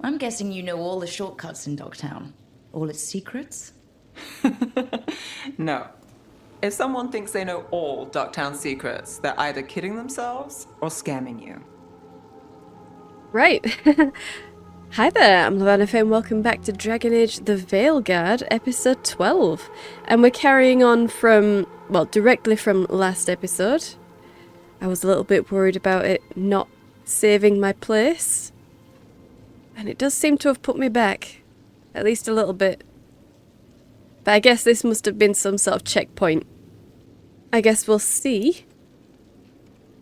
I'm guessing you know all the shortcuts in Dogtown. All its secrets? No. If someone thinks they know all Ducktown secrets, they're either kidding themselves or scamming you. Right. Hi there, I'm Lavana and welcome back to Dragon Age The Veilguard, episode 12. And we're carrying on from, well, directly from last episode. I was a little bit worried about it not saving my place. And it does seem to have put me back. At least a little bit. But I guess this must have been some sort of checkpoint. I guess we'll see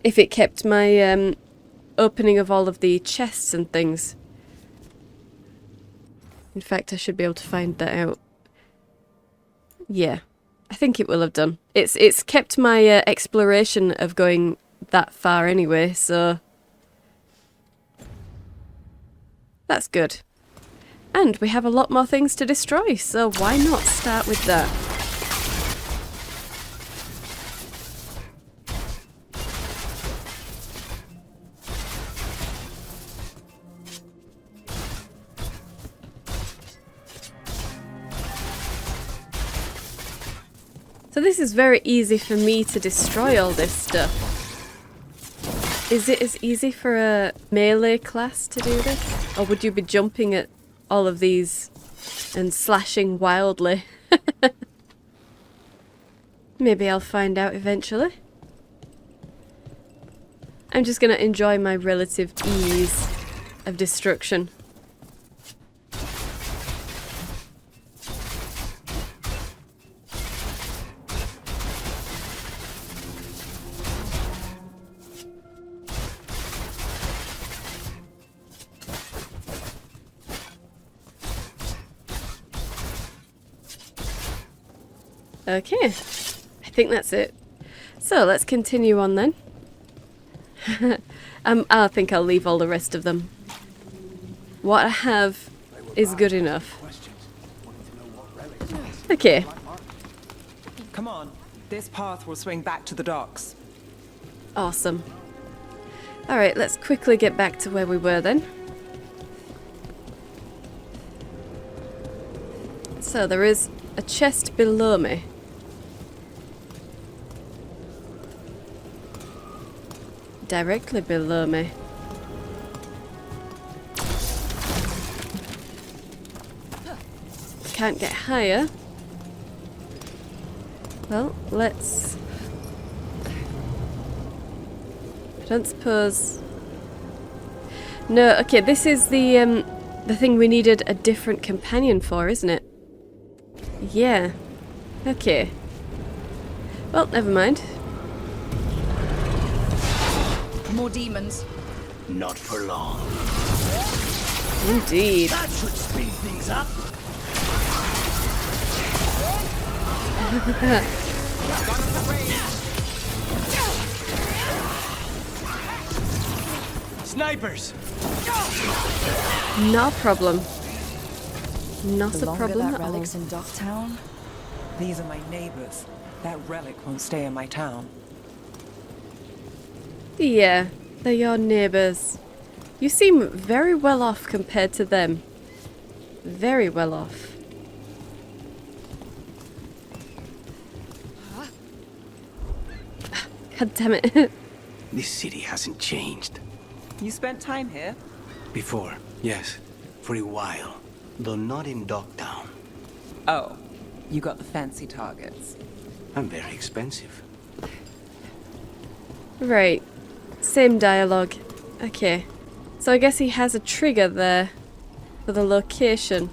if it kept my opening of all of the chests and things. In fact, I should be able to find that out. Yeah, I think it will have done. It's kept my exploration of going that far anyway, so that's good. And we have a lot more things to destroy, so why not start with that? So this is very easy for me to destroy all this stuff. Is it as easy for a melee class to do this? Or would you be jumping at all of these and slashing wildly? Maybe I'll find out eventually. I'm just gonna enjoy my relative ease of destruction. Okay, I think that's it. So let's continue on then. I think I'll leave all the rest of them. What I have is good enough. Okay. Come on, this path will swing back to the docks. Awesome. Alright, let's quickly get back to where we were then. So there is a chest below me. Directly below me. Can't get higher. Well, let's... I don't suppose... No, okay, this is the thing we needed a different companion for, isn't it? Yeah. Okay. Well, never mind. More demons. Not for long. Indeed. That should speed things up. Snipers. No problem. Not The a longer problem that at all. relic's in Dogtown, these are my neighbors. That relic won't stay in my town. Yeah, they're your neighbours. You seem very well off compared to them. Very well off. God damn it. This city hasn't changed. You spent time here? Before, yes. For a while. Though not in Dogtown. Oh, you got the fancy targets. I'm very expensive. Right. Same dialogue. Okay. So I guess he has a trigger there for the location.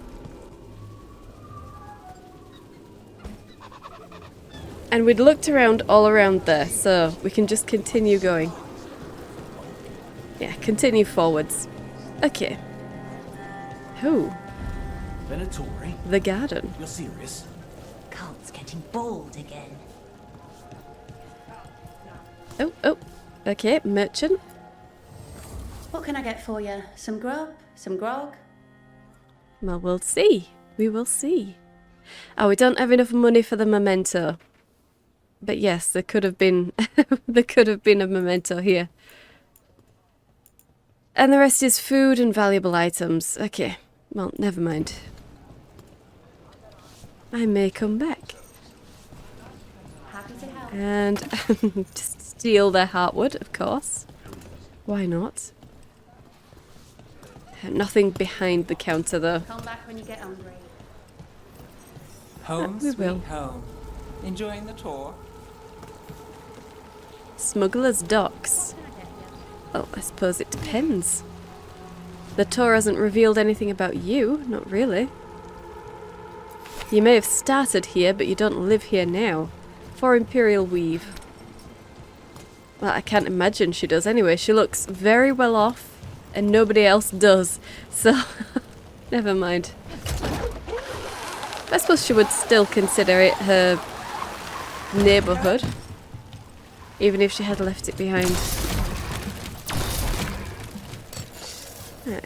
And we'd looked around all around there, so we can just continue going. Yeah, continue forwards. Okay. Who? Ilethari, The garden. you're serious? Cult's getting bold again. Oh. Okay, merchant. What can I get for you? Some grub? Some grog? Well, we'll see. We will see. Oh, we don't have enough money for the memento. But yes, there could have been there could have been a memento here. And the rest is food and valuable items. Okay, well, never mind. I may come back. Happy to help. And just steal their heartwood, of course. Why not? Nothing behind the counter, though. Come back when you get hungry. Home We sweet will. home. Enjoying the tour? Smuggler's Docks. Well, I suppose it depends. The tour hasn't revealed anything about you, not really. You may have started here, but you don't live here now. For Imperial Weave. Well, I can't imagine she does anyway. She looks very well off, and nobody else does. So, never mind. I suppose she would still consider it her neighbourhood, even if she had left it behind.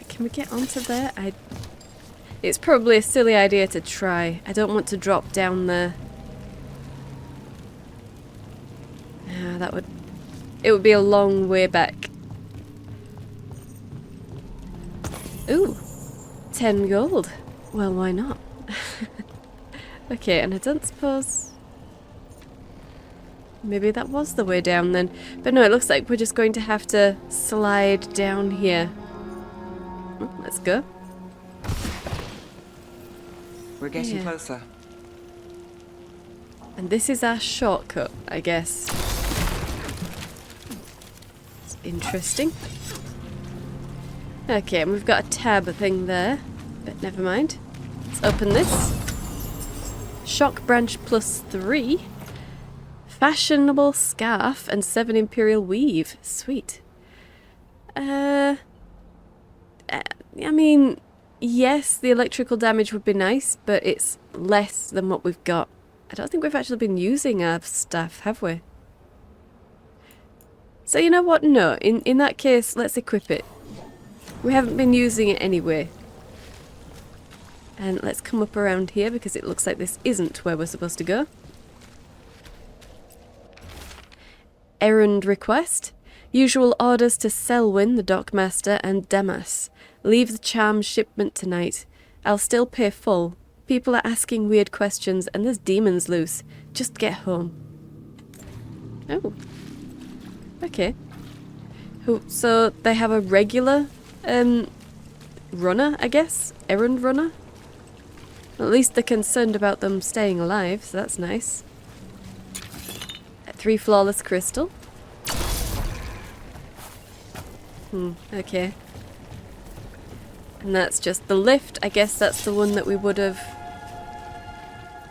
Can we get onto there? It's probably a silly idea to try. I don't want to drop down there. It would be a long way back. Ooh, 10 gold. Well, why not? Okay, and I don't suppose... Maybe that was the way down then. But no, it looks like we're just going to have to slide down here. Oh, let's go. We're getting Yeah. closer. And this is our shortcut, I guess. It's interesting. Okay, and we've got a tab thing there. But never mind. Let's open this. Shock branch +3. Fashionable scarf and 7 imperial weave. Sweet. I mean, yes, the electrical damage would be nice, but it's less than what we've got. I don't think we've actually been using our stuff, have we? So you know what? No, in that case, let's equip it. We haven't been using it anyway. And let's come up around here because it looks like this isn't where we're supposed to go. Errand request. Usual orders to Selwyn, the dockmaster, and Damas. Leave the charm shipment tonight. I'll still pay full. People are asking weird questions and there's demons loose. Just get home. Oh. Okay. So they have a regular runner, I guess? Errand runner? At least they're concerned about them staying alive, so that's nice. 3 flawless crystal. Okay. And that's just the lift. I guess that's the one that we would have...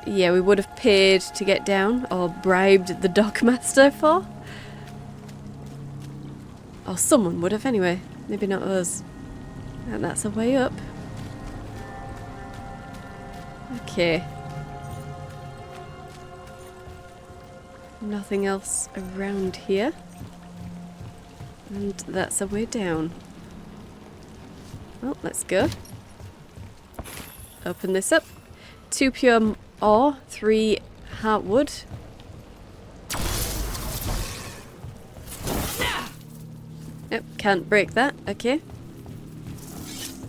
Yeah, we would have paid to get down, or bribed the dockmaster for. Or someone would have anyway. Maybe not us. And that's a way up. Okay. Nothing else around here. And that's a way down. Well, let's go. Open this up. 2 pure ore, 3 heartwood. Yep, can't break that. Okay.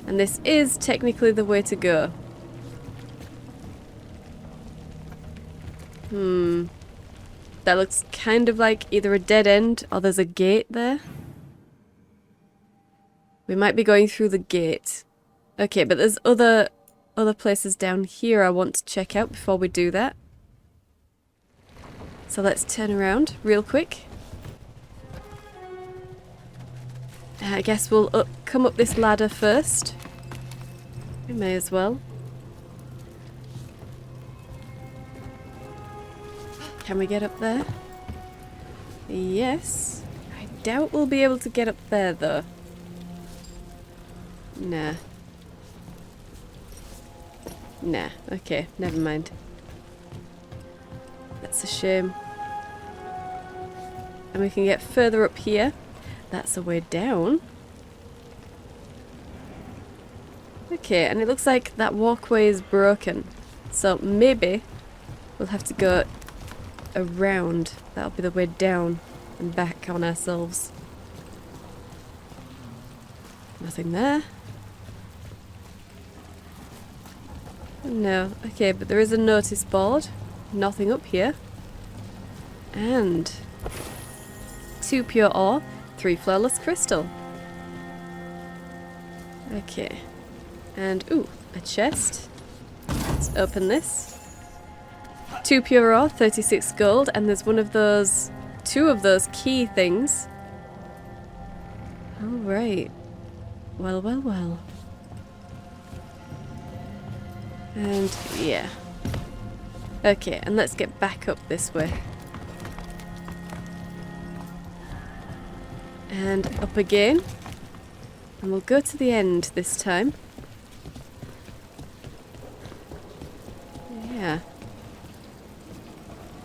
And this is technically the way to go. That looks kind of like either a dead end or there's a gate there. We might be going through the gate. Okay, but there's other places down here I want to check out before we do that. So let's turn around real quick. I guess we'll come up this ladder first. We may as well. Can we get up there? Yes. I doubt we'll be able to get up there though. Nah. Nah, okay, never mind. That's a shame. And we can get further up here. That's a way down. Okay, and it looks like that walkway is broken. So maybe we'll have to go around. That'll be the way down and back on ourselves. Nothing there. No. Okay, but there is a notice board. Nothing up here. And 2 pure ore, 3 flawless crystal. Okay. And, ooh, a chest. Let's open this. 2 pure ore, 36 gold, and there's one of those, 2 of those key things. Alright. Well, well, well. And, yeah. Okay, and let's get back up this way. And up again. And we'll go to the end this time. Yeah.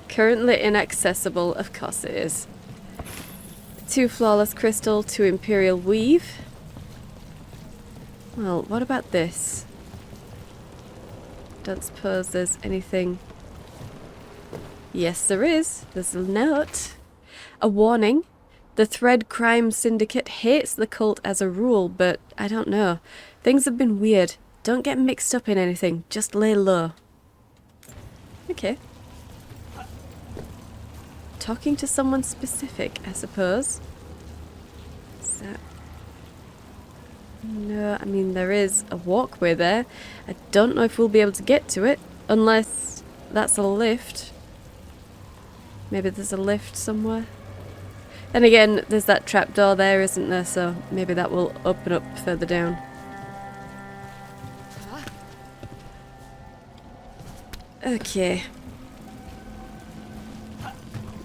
Currently inaccessible, of course it is. 2 flawless crystal, 2 imperial weave. Well, what about this? Don't suppose there's anything... Yes, there is. There's a note. A warning. The Thread Crime Syndicate hates the cult as a rule, but I don't know. Things have been weird. Don't get mixed up in anything. Just lay low. Okay. Talking to someone specific, I suppose. Is that... No, I mean, there is a walkway there. I don't know if we'll be able to get to it, unless that's a lift. Maybe there's a lift somewhere. Then again, there's that trapdoor there, isn't there? So maybe that will open up further down. Okay.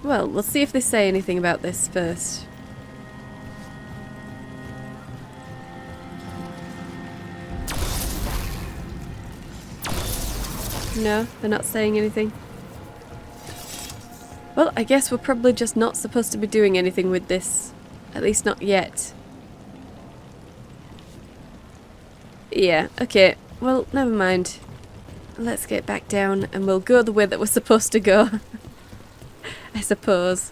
Well, we'll see if they say anything about this first. No, they're not saying anything. Well, I guess we're probably just not supposed to be doing anything with this. At least not yet. Yeah, okay. Well, never mind. Let's get back down and we'll go the way that we're supposed to go. I suppose.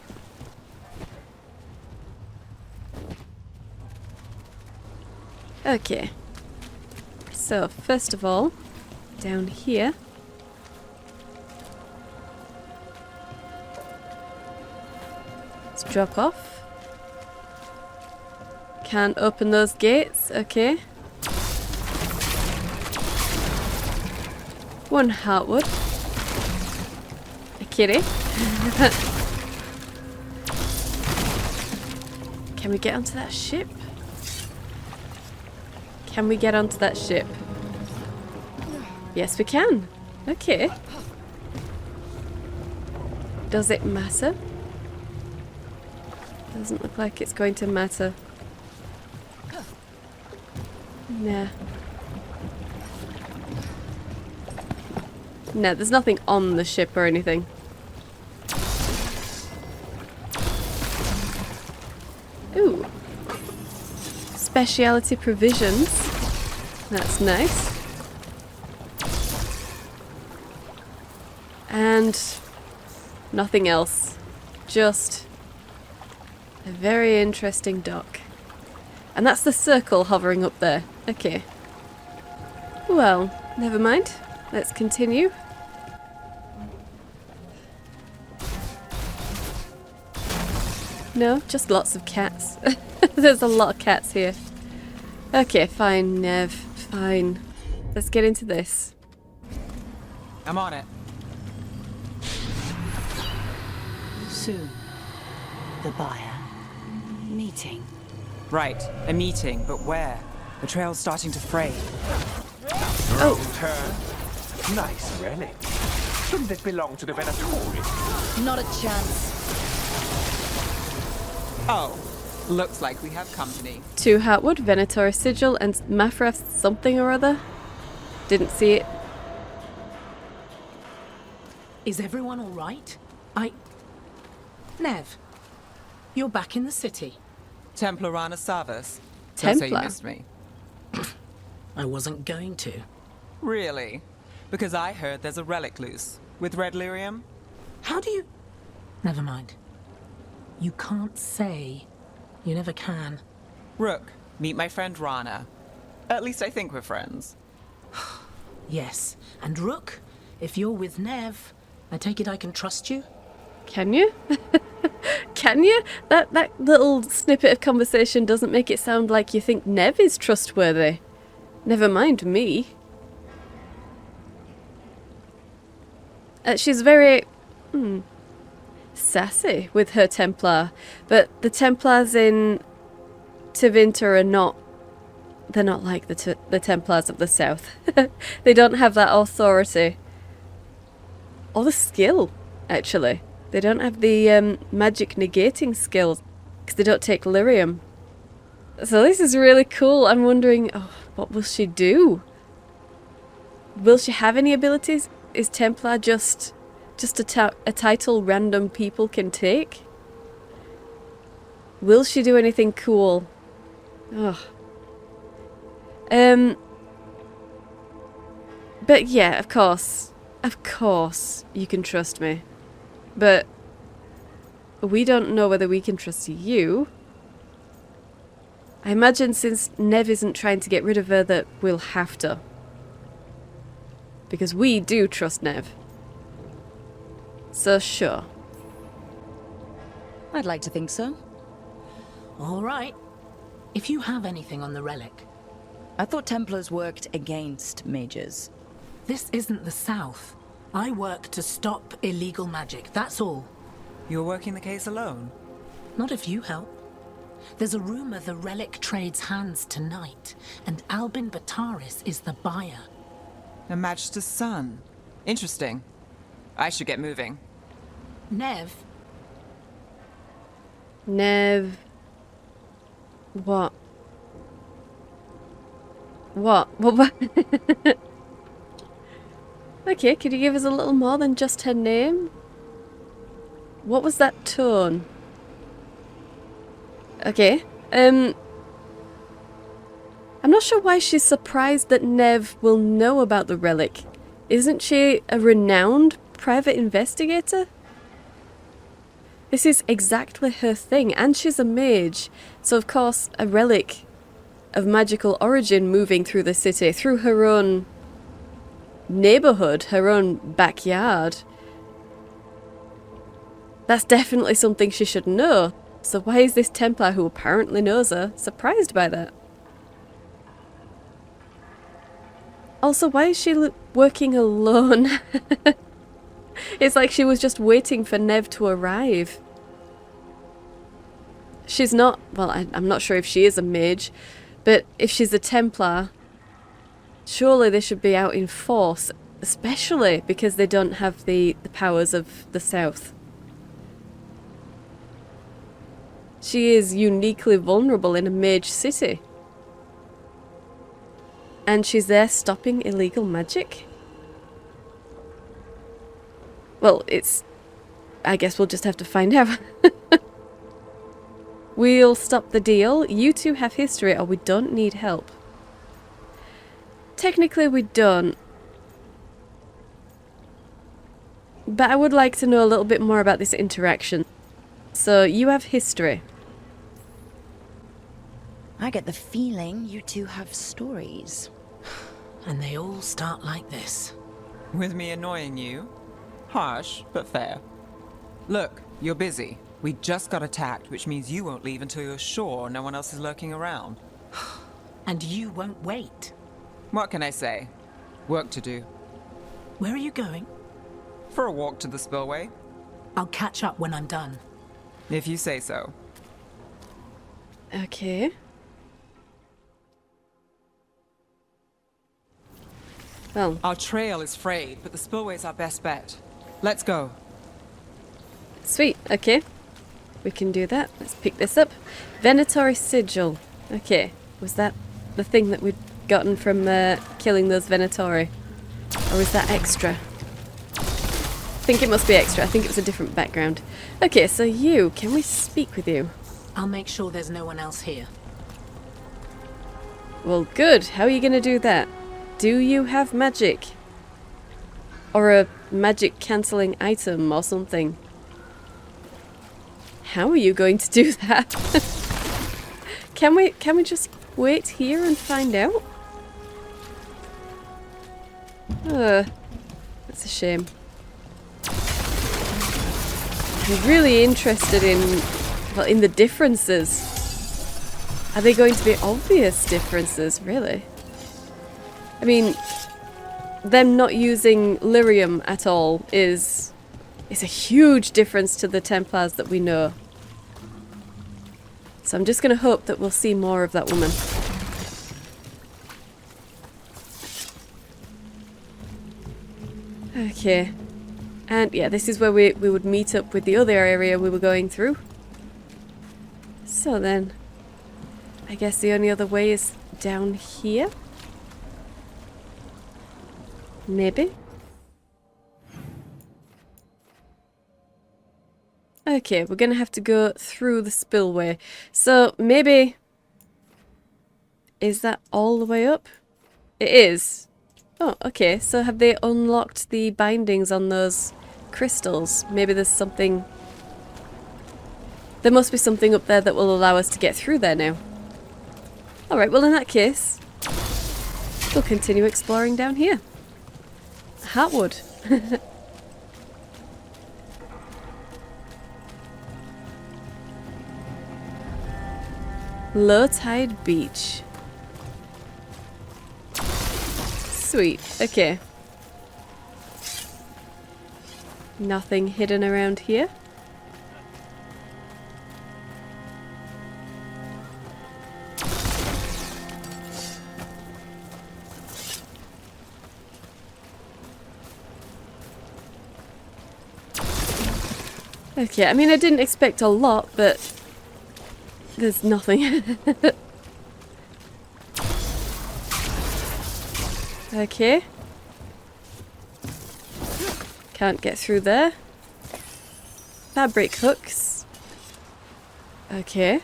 Okay. So, first of all, down here. Let's drop off. Can't open those gates, okay. 1 heartwood. A kitty. Can we get onto that ship? Can we get onto that ship? Yes, we can. Okay. Does it matter? Doesn't look like it's going to matter. Nah. No, there's nothing on the ship or anything. Ooh. Speciality provisions. That's nice. And nothing else. Just a very interesting dock. And that's the circle hovering up there. Okay. Well, never mind. Let's continue. No, just lots of cats. There's a lot of cats here. Okay, fine, Nev. Fine. Let's get into this. I'm on it. Soon. The buyer. Meeting. Right, a meeting, but where? The trail's starting to fray. Oh, Turn. Nice relic. Shouldn't it belong to the Veilguard? Not a chance. Oh, looks like we have company. 2 Heartwood, Veilguard Sigil, and Mafraf something or other. Didn't see it. Is everyone all right? Nev, you're back in the city. Templar Rana Savas. Don't say you Templar? missed me. I wasn't going to. Really? Because I heard there's a relic loose. With red lyrium? How do you... Never mind. You can't say. You never can. Rook, Meet my friend Rana. At least I think we're friends. Yes. And Rook, if you're with Nev, I take it I can trust you? Can you? Can you? That little snippet of conversation doesn't make it sound like you think Nev is trustworthy. Never mind me. She's very sassy with her Templar, but the Templars in Tevinter are not. They're not like the Templars of the South. They don't have that authority or the skill. Actually, they don't have the magic negating skills because they don't take lyrium. So this is really cool. I'm wondering, what will she do? Will she have any abilities? Is Templar just a title random people can take? Will she do anything cool? But yeah, of course you can trust me. But we don't know whether we can trust you. I imagine since Nev isn't trying to get rid of her that we'll have to. Because we do trust Nev. So sure. I'd like to think so. All right. If you have anything on the relic. I thought Templars worked against mages. This isn't the South. I work to stop illegal magic, that's all. You're working the case alone? Not if you help. There's a rumor the relic trades hands tonight, and Albin Bataris is the buyer. A match to son. Interesting. I should get moving. Nev, What? What? Okay, could you give us a little more than just her name? What was that tone? Okay, I'm not sure why she's surprised that Nev will know about the relic. Isn't she a renowned private investigator? This is exactly her thing, and she's a mage, so of course a relic of magical origin moving through the city, through her own neighborhood, her own backyard. That's definitely something she should know. So why is this Templar, who apparently knows her, surprised by that? Also, why is she working alone? It's like she was just waiting for Nev to arrive. She's not, well, I'm not sure if she is a mage, but if she's a Templar, surely they should be out in force, especially because they don't have the powers of the South. She is uniquely vulnerable in a mage city. And she's there stopping illegal magic? Well, I guess we'll just have to find out. We'll stop the deal. You two have history, or we don't need help. Technically, we don't. But I would like to know a little bit more about this interaction. So, you have history. I get the feeling you two have stories. and they all start like this. With me annoying you? Harsh, but fair. Look, you're busy. We just got attacked, which means you won't leave until you're sure no one else is lurking around. And you won't wait. What can I say? Work to do. Where are you going? For a walk to the spillway. I'll catch up when I'm done. If you say so. Okay. Well, Our trail is frayed, but the spillway's our best bet. Let's go. sweet. Okay. We can do that. Let's pick this up. Veilguard sigil. Okay. Was that the thing that we'd gotten from killing those Veilguard? Or is that extra? I think it must be extra. I think it was a different background. Okay, so you, can we speak with you? I'll make sure there's no one else here. Well, good. How are you going to do that? Do you have magic? Or a magic cancelling item or something? How are you going to do that? Can we just wait here and find out? That's a shame. I'm really interested in, well, in the differences. Are they going to be obvious differences, really? I mean, them not using lyrium at all is a huge difference to the Templars that we know. So I'm just going to hope that we'll see more of that woman. Okay. And yeah, this is where we would meet up with the other area we were going through. So then, I guess the only other way is down here? Maybe? Okay, we're gonna have to go through the spillway. So maybe... Is that all the way up? It is. Oh, okay. So have they unlocked the bindings on those crystals? Maybe there's something... There must be something up there that will allow us to get through there now. Alright, well in that case, we'll continue exploring down here. Heartwood. Low tide beach. Sweet, okay. Nothing hidden around here. Okay, I mean I didn't expect a lot, but there's nothing. Okay. Can't get through there. Fabric hooks. Okay.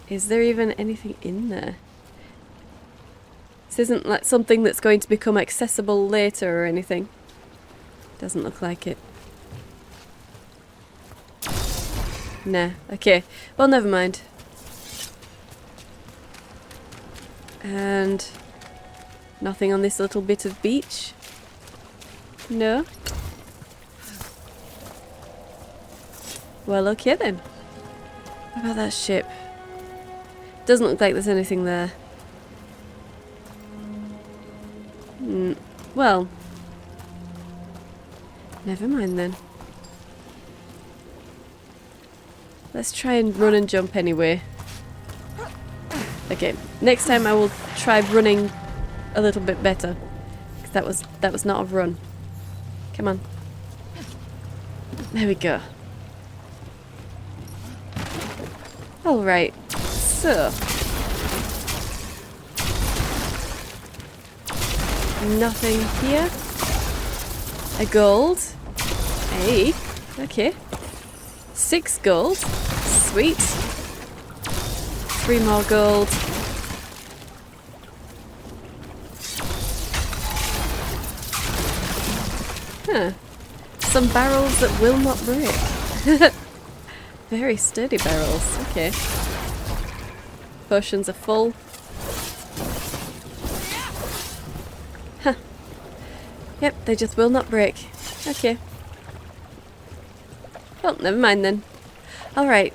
Is there even anything in there? This isn't like something that's going to become accessible later or anything. Doesn't look like it. Nah, okay. Well, never mind. And nothing on this little bit of beach? No? Well, okay then. What about that ship? Doesn't look like there's anything there. Well. Never mind then. Let's try and run and jump anyway. Okay, next time I will try running a little bit better. 'Cause that was not a run. Come on. There we go. Alright, so. Nothing here. A gold. Hey, okay. 6 gold. Sweet. 3 more gold. Huh. Some barrels that will not break. Very sturdy barrels. Okay. Potions are full. Huh. Yep, they just will not break. Okay. Well, never mind then. Alright,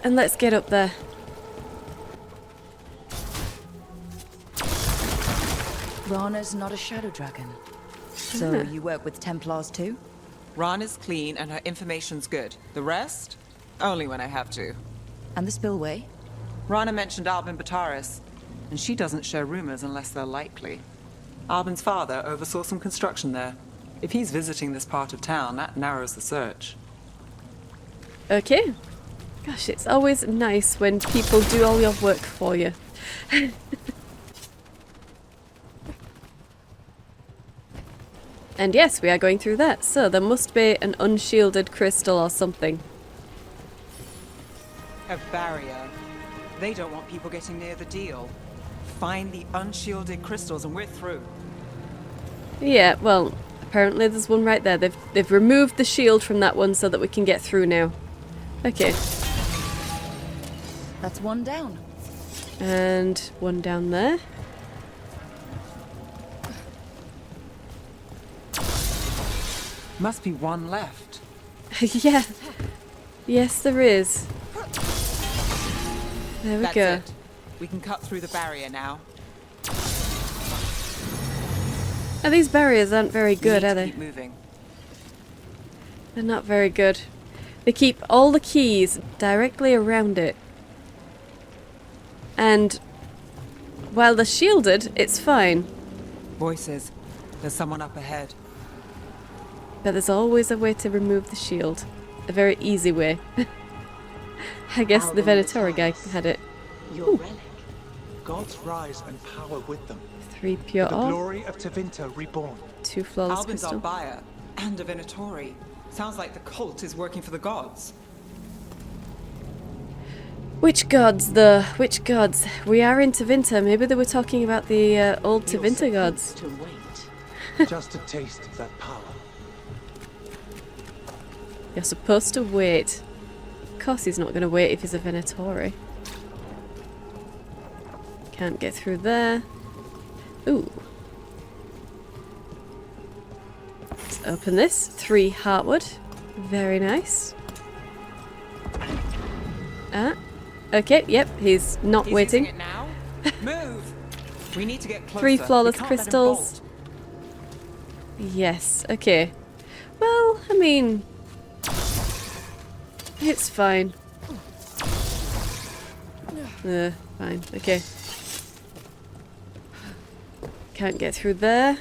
and let's get up there. Rana's not a shadow dragon. So you work with Templars too? Ran is clean and her information's good. The rest? Only when I have to. And the spillway? Rana mentioned Albin Bataris, and she doesn't share rumors unless they're likely. Albin's father oversaw some construction there. If he's visiting this part of town, that narrows the search. Okay. Gosh, it's always nice when people do all your work for you. And yes, we are going through that. So there must be an unshielded crystal or something. A barrier. They don't want people getting near the deal. Find the unshielded crystals and we're through. Yeah, well, apparently there's one right there. They've removed the shield from that one so that we can get through now. Okay. That's one down. And one down there. Must be one left. Yeah. Yes, there is. There we That's go. it. We can cut through the barrier now. Oh, these barriers aren't very We good, need are to they? keep moving. They're not very good. They keep all the keys directly around it. And while they're shielded, it's fine. Voices. There's someone up ahead. But there's always a way to remove the shield. A very easy way. I guess the Veilguard guy had it. Your relic. God's rise and power with them. 3 pure The ore, glory of Tevinter reborn. 2 flawless Albin's our crystal. buyer and a Veilguard. Sounds like the cult is working for the gods. Which gods, though? Which gods? We are in Tevinter. Maybe they were talking about the old Tevinter gods. To wait. Just a taste of that power. You're supposed to wait. Of course he's not going to wait if he's a Veilguard. Can't get through there. Ooh. Let's open this. 3 heartwood. Very nice. Okay, yep, he's not He's waiting. using it now. Move. We need to get closer. 3 flawless We can't let him crystals. bolt. Yes, okay. Well, I mean, it's fine. Fine, okay. Can't get through there.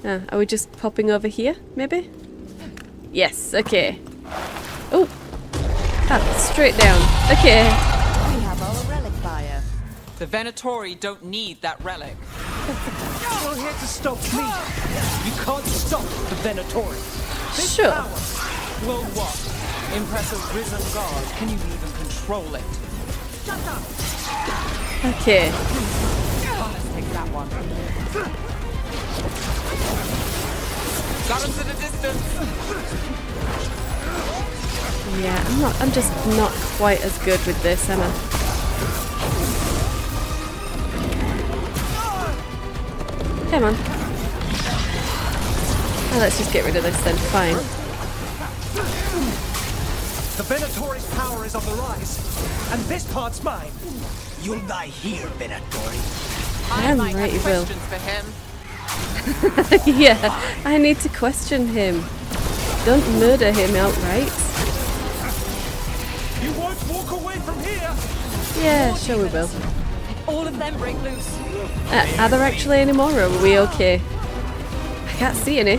Are we just popping over here, maybe? Yes, okay. Oh! Straight down. Okay. We have our relic buyer. The Veilguard don't need that relic. You're here to stop me. You can't stop the Veilguard. Sure. Will what? Impress a risen god? Can you even control it? Okay. Let's take that one. Got him to the distance. Yeah, I'm just not quite as good with this, am I? Come on. Oh, let's just get rid of this then. Fine. The Veilguard's power is on the rise, and this part's mine. You'll die here, Veilguard. Damn I might right have you will. questions for him. Yeah, I need to question him. Don't murder him outright. You won't walk away from here. Yeah, sure we will. All of them break loose. Are there actually any more, or are we okay? I can't see any.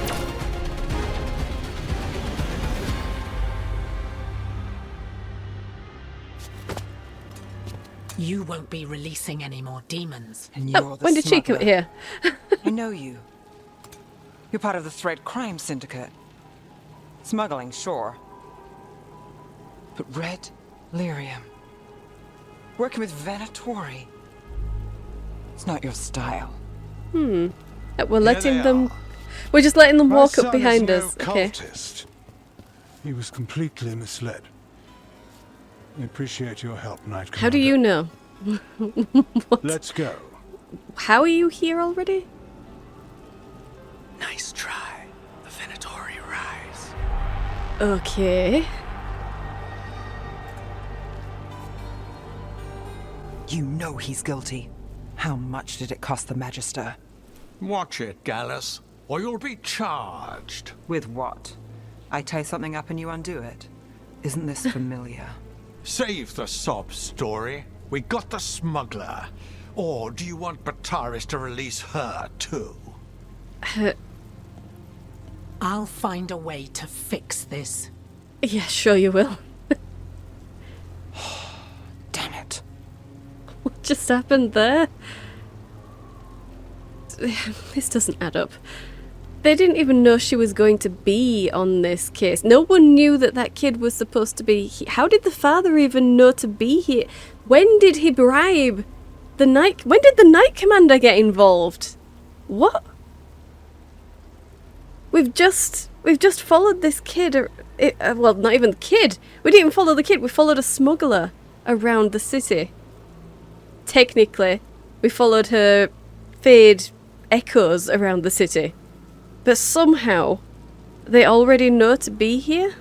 You won't be releasing any more demons. And you're Oh, the when did she come smuggler. here? I know you. You're part of the Thread Crime Syndicate. Smuggling, sure. But Red Lyrium. Working with Veilguard. It's not your style. We're letting them... We're just letting them walk up behind us. Okay. Cultist. He was completely misled. I appreciate your help, Knight Commander. How do you know? Let's go. How are you here already? Nice try. The Veilguard rise. Okay. You know he's guilty. How much did it cost the Magister? Watch it, Gallus, or you'll be charged. With what? I tie something up and you undo it. Isn't this familiar? Save the sob story. We got the smuggler. Or do you want Bataris to release her, too? I'll find a way to fix this. Yeah, sure you will. Damn it. What just happened there? This doesn't add up. They didn't even know she was going to be on this case. No one knew that that kid was supposed to be here. How did the father even know to be here? When did he bribe the Knight? When did the Knight Commander get involved? What? We've just followed this kid. Well, not even the kid. We didn't even follow the kid. We followed a smuggler. around the city. Technically, we followed her fade echoes around the city. But somehow, they already know to be here?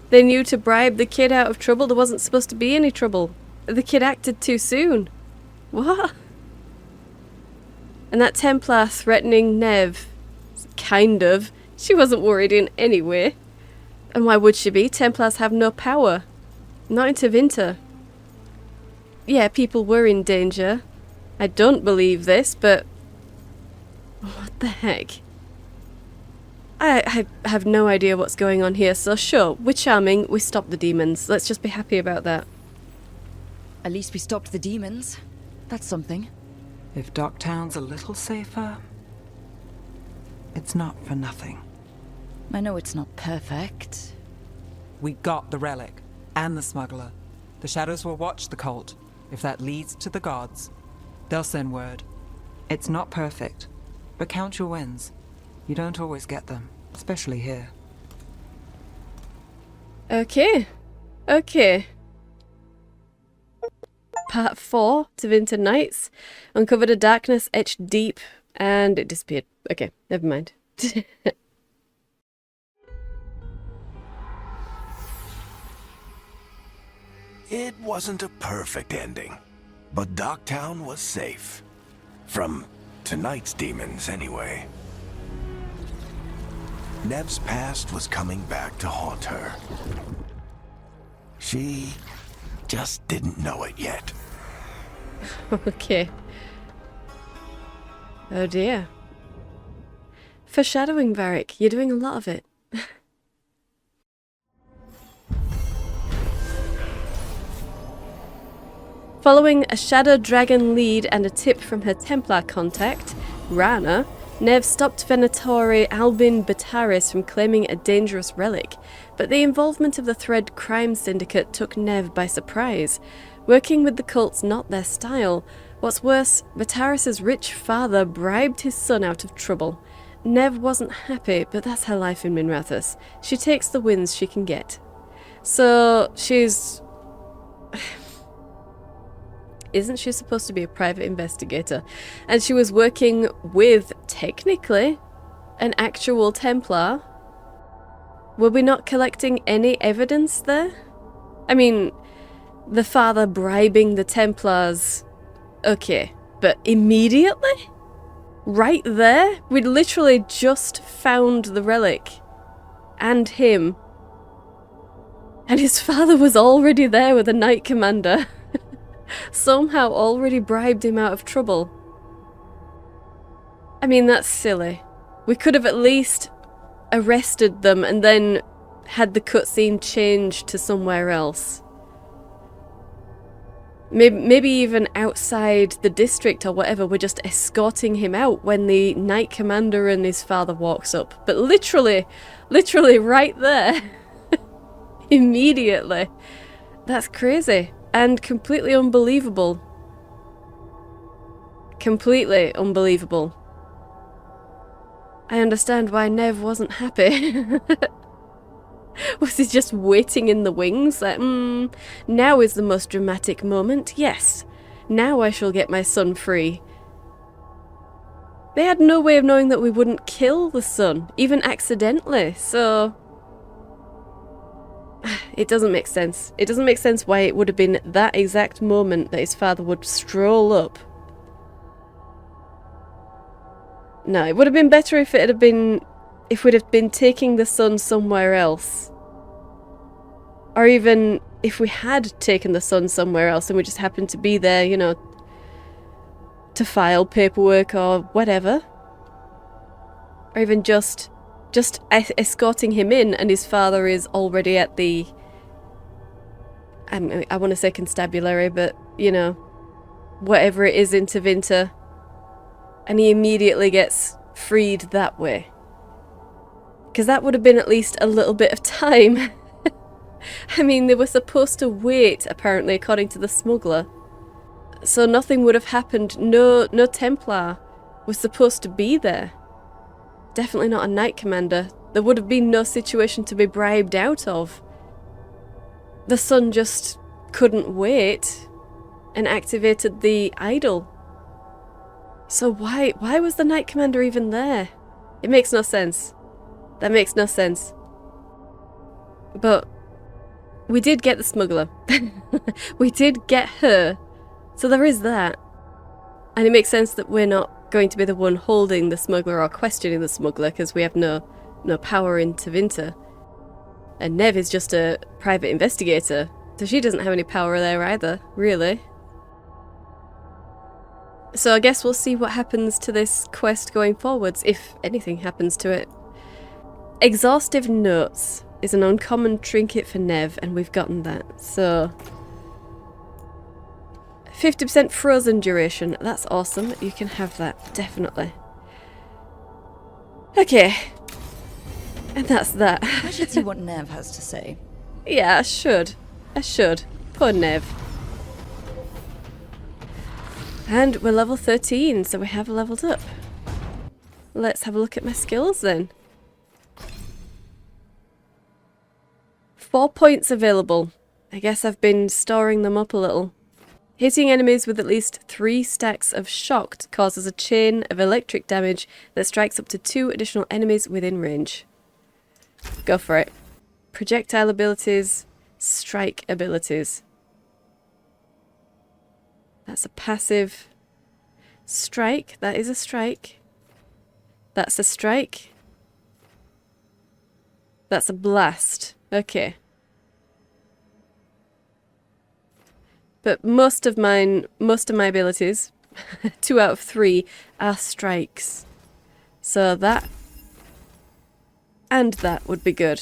They knew to bribe the kid out of trouble. There wasn't supposed to be any trouble. The kid acted too soon. What? And that Templar threatening Nev, kind of. She wasn't worried in any way. And why would she be? Templars have no power. Not in Tevinter. Yeah, people were in danger. I don't believe this, but... what the heck? I have no idea what's going on here, so sure, we're charming, we stopped the demons. Let's just be happy about that. At least we stopped the demons. That's something. If Docktown's a little safer, it's not for nothing. I know it's not perfect. We got the relic, and the smuggler. The shadows will watch the cult. If that leads to the gods, they'll send word. It's not perfect, but count your wins. You don't always get them, especially here. Okay. Okay. Part 4, Tevinter Nights. Uncovered a darkness etched deep, and it disappeared. Okay, never mind. It wasn't a perfect ending, but Docktown was safe. From tonight's demons, anyway. Nev's past was coming back to haunt her. She just didn't know it yet. Okay. Oh dear. Foreshadowing, Varric. You're doing a lot of it. Following a Shadow Dragon lead and a tip from her Templar contact, Rana, Nev stopped Venatori Albin Bataris from claiming a dangerous relic, but the involvement of the Thread crime syndicate took Nev by surprise. Working with the cult's not their style. What's worse, Bataris' rich father bribed his son out of trouble. Nev wasn't happy, but that's her life in Minrathous. She takes the wins she can get. So, she's... Isn't she supposed to be a private investigator? And she was working with, technically, an actual Templar. Were we not collecting any evidence there? I mean, the father bribing the Templars... Okay, but immediately? Right there? We'd literally just found the relic. And him. And his father was already there with a Knight Commander. Somehow already bribed him out of trouble. I mean, that's silly. We could have at least arrested them and then had the cutscene changed to somewhere else. Maybe even outside the district or whatever, we're just escorting him out when the Knight Commander and his father walks up. But literally right there. Immediately. That's crazy. And completely unbelievable. Completely unbelievable. I understand why Nev wasn't happy. Was he just waiting in the wings? Like, now is the most dramatic moment. Yes. Now I shall get my son free. They had no way of knowing that we wouldn't kill the son, even accidentally, so... It doesn't make sense. It doesn't make sense why it would have been that exact moment that his father would stroll up. No, it would have been better if it had been... if we'd have been taking the son somewhere else. Or even if we had taken the son somewhere else and we just happened to be there, you know, to file paperwork or whatever. Or even just escorting him in and his father is already at the... I want to say constabulary, but, you know, whatever it is in Tevinter. And he immediately gets freed that way. Because that would have been at least a little bit of time. I mean, they were supposed to wait, apparently, according to the smuggler. So nothing would have happened. No Templar was supposed to be there. Definitely not a Knight Commander. There would have been no situation to be bribed out of. The son just couldn't wait and activated the idol. So why was the Knight Commander even there? It makes no sense. That makes no sense. But we did get the smuggler. We did get her. So there is that. And it makes sense that we're not going to be the one holding the smuggler or questioning the smuggler, because we have no power in Tevinter. And Nev is just a private investigator, so she doesn't have any power there either, really. So I guess we'll see what happens to this quest going forwards, if anything happens to it. Exhaustive Notes is an uncommon trinket for Nev, and we've gotten that, so... 50% frozen duration, that's awesome, you can have that, definitely. Okay. And that's that. I should see what Nev has to say. Yeah, I should. Poor Nev. And we're level 13, so we have leveled up. Let's have a look at my skills then. 4 points available. I guess I've been storing them up a little. Hitting enemies with at least 3 stacks of shocked causes a chain of electric damage that strikes up to 2 additional enemies within range. Go for it. Projectile abilities, strike abilities. That's a passive strike. That is a strike. That's a strike. That's a blast. Okay. But most of my abilities, 2 out of 3, are strikes. So that and that would be good.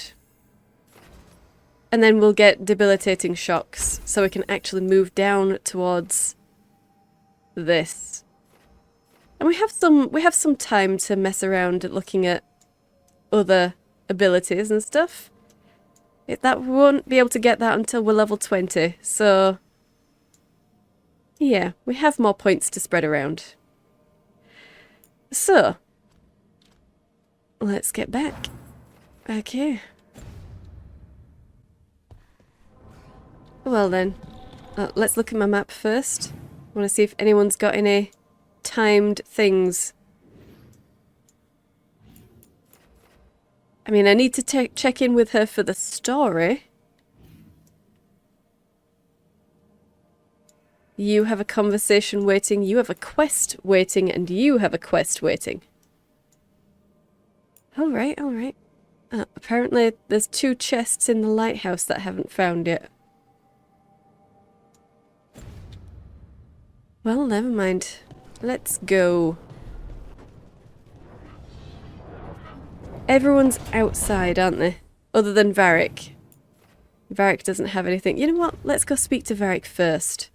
And then we'll get debilitating shocks, so we can actually move down towards this. And we have some time to mess around at looking at other abilities and stuff. That we won't be able to get that until we're level 20, so yeah, we have more points to spread around. So let's get back. Okay. Well then, let's look at my map first. I want to see if anyone's got any timed things. I mean, I need to check in with her for the story. You have a conversation waiting, you have a quest waiting, and you have a quest waiting. Alright, alright. Apparently there's 2 chests in the lighthouse that I haven't found yet. Well, never mind. Let's go. Everyone's outside, aren't they? Other than Varric. Varric doesn't have anything. You know what? Let's go speak to Varric first.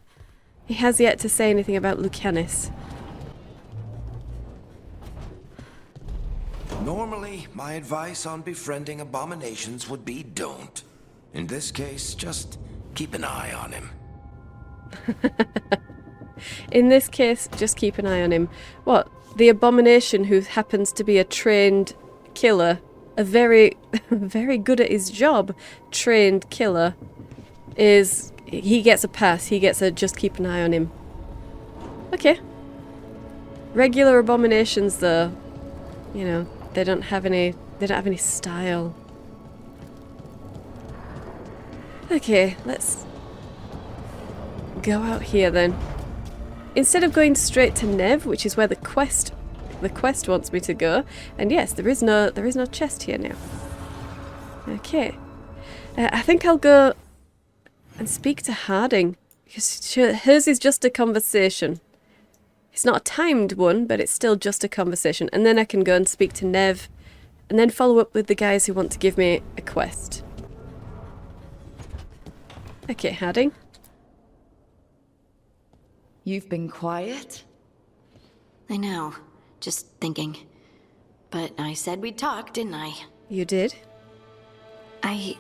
He has yet to say anything about Lucanus. Normally, my advice on befriending abominations would be don't. In this case, just keep an eye on him. In this case, just keep an eye on him. What? The abomination who happens to be a trained killer, a very, very good at his job trained killer, is... he gets a pass. He gets a just keep an eye on him. Okay. Regular abominations, though, you know, they don't have any style. Okay, let's go out here then. Instead of going straight to Nev, which is where the quest wants me to go, and yes, there is no chest here now. Okay. I think I'll go and speak to Harding, because hers is just a conversation. It's not a timed one, but it's still just a conversation. And then I can go and speak to Nev, and then follow up with the guys who want to give me a quest. Okay, Harding. You've been quiet? I know. Just thinking. But I said we'd talk, didn't I? You did? I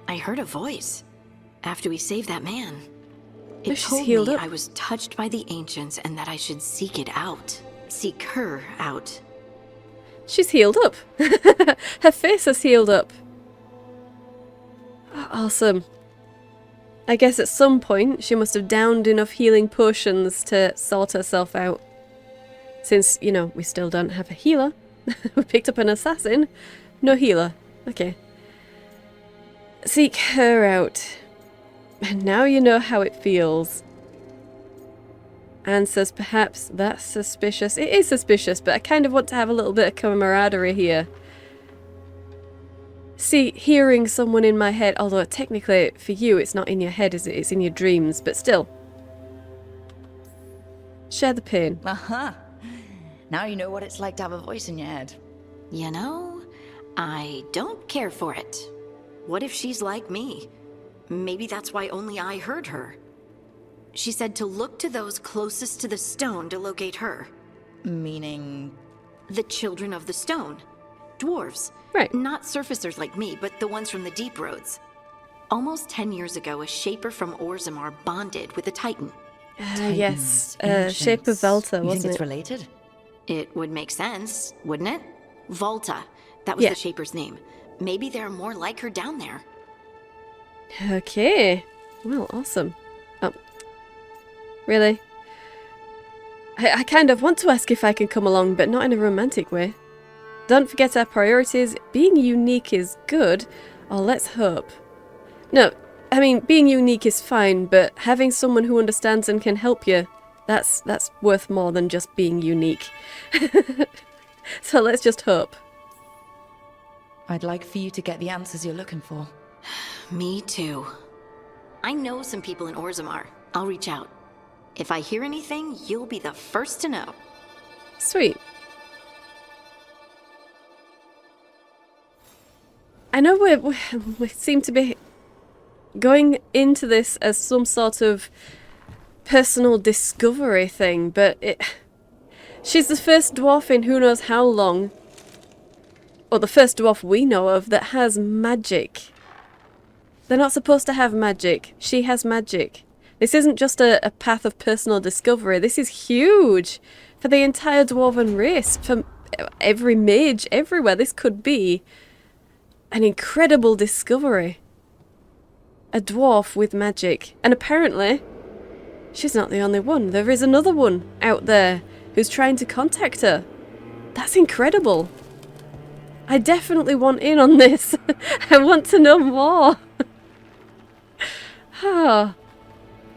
heard a voice after we saved that man. It she's told healed me up. I was touched by the ancients and that I should seek it out. Seek her out. She's healed up. Her face has healed up. Awesome. I guess at some point she must have downed enough healing potions to sort herself out. Since, you know, we still don't have a healer. We picked up an assassin. No healer. Okay. Seek her out. And now you know how it feels. Anne says perhaps that's suspicious. It is suspicious, but I kind of want to have a little bit of camaraderie here. See, hearing someone in my head, although technically for you it's not in your head, is it? It's in your dreams, but still. Share the pain. Aha! Now you know what it's like to have a voice in your head. You know, I don't care for it. What if she's like me? Maybe that's why only I heard her. She said to look to those closest to the stone to locate her. Meaning? The children of the stone. Dwarves. Right. Not surfacers like me, but the ones from the deep roads. Almost 10 years ago, a shaper from Orzammar bonded with a titan. Yes. Shape of Volta, wasn't it? You think it's related? It would make sense, wouldn't it? Volta. That was the shaper's name. Maybe there are more like her down there. Okay. Well, awesome. Oh. Really? I kind of want to ask if I can come along, but not in a romantic way. Don't forget our priorities. Being unique is good, or let's hope. No, I mean, being unique is fine, but having someone who understands and can help you, that's worth more than just being unique. So let's just hope. I'd like for you to get the answers you're looking for. Me too. I know some people in Orzammar. I'll reach out. If I hear anything, you'll be the first to know. Sweet. I know we seem to be going into this as some sort of personal discovery thing, but she's the first dwarf in who knows how long, or the first dwarf we know of that has magic. They're not supposed to have magic. She has magic. This isn't just a path of personal discovery. This is huge for the entire dwarven race, for every mage everywhere. This could be an incredible discovery. A dwarf with magic. And apparently, she's not the only one. There is another one out there who's trying to contact her. That's incredible. I definitely want in on this. I want to know more.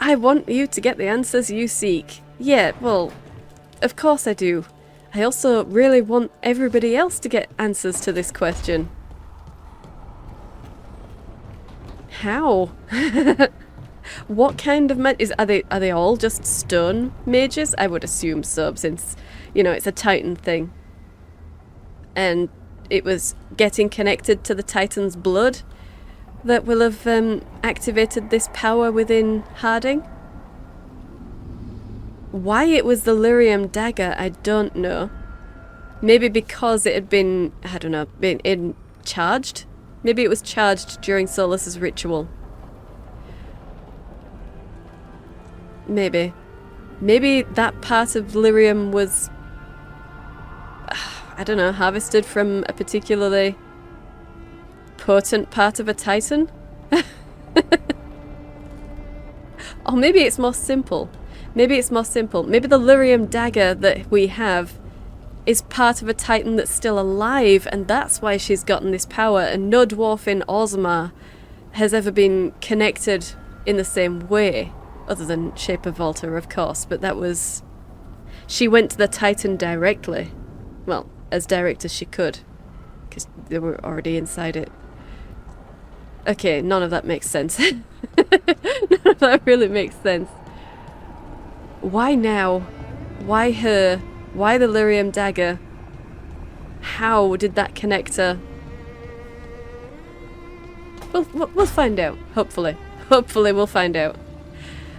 I want you to get the answers you seek. Yeah, well, of course I do. I also really want everybody else to get answers to this question. How? What kind of are they all just stone mages? I would assume so, since, you know, it's a Titan thing. And it was getting connected to the Titan's blood that will have activated this power within Harding. Why it was the lyrium dagger, I don't know. Maybe because it had been, I don't know, been charged? Maybe it was charged during Solus's ritual. Maybe. Maybe that part of lyrium was, I don't know, harvested from a particularly potent part of a Titan? Or maybe it's more simple. Maybe it's more simple. Maybe the lyrium dagger that we have is part of a Titan that's still alive, and that's why she's gotten this power, and no dwarf in Orzammar has ever been connected in the same way, other than Shape of Volta, of course, but that was... She went to the Titan directly. Well, as direct as she could, because they were already inside it. Okay, none of that makes sense. None of that really makes sense. Why now? Why her? Why the lyrium dagger? How did that connect her? We'll find out, hopefully. Hopefully we'll find out.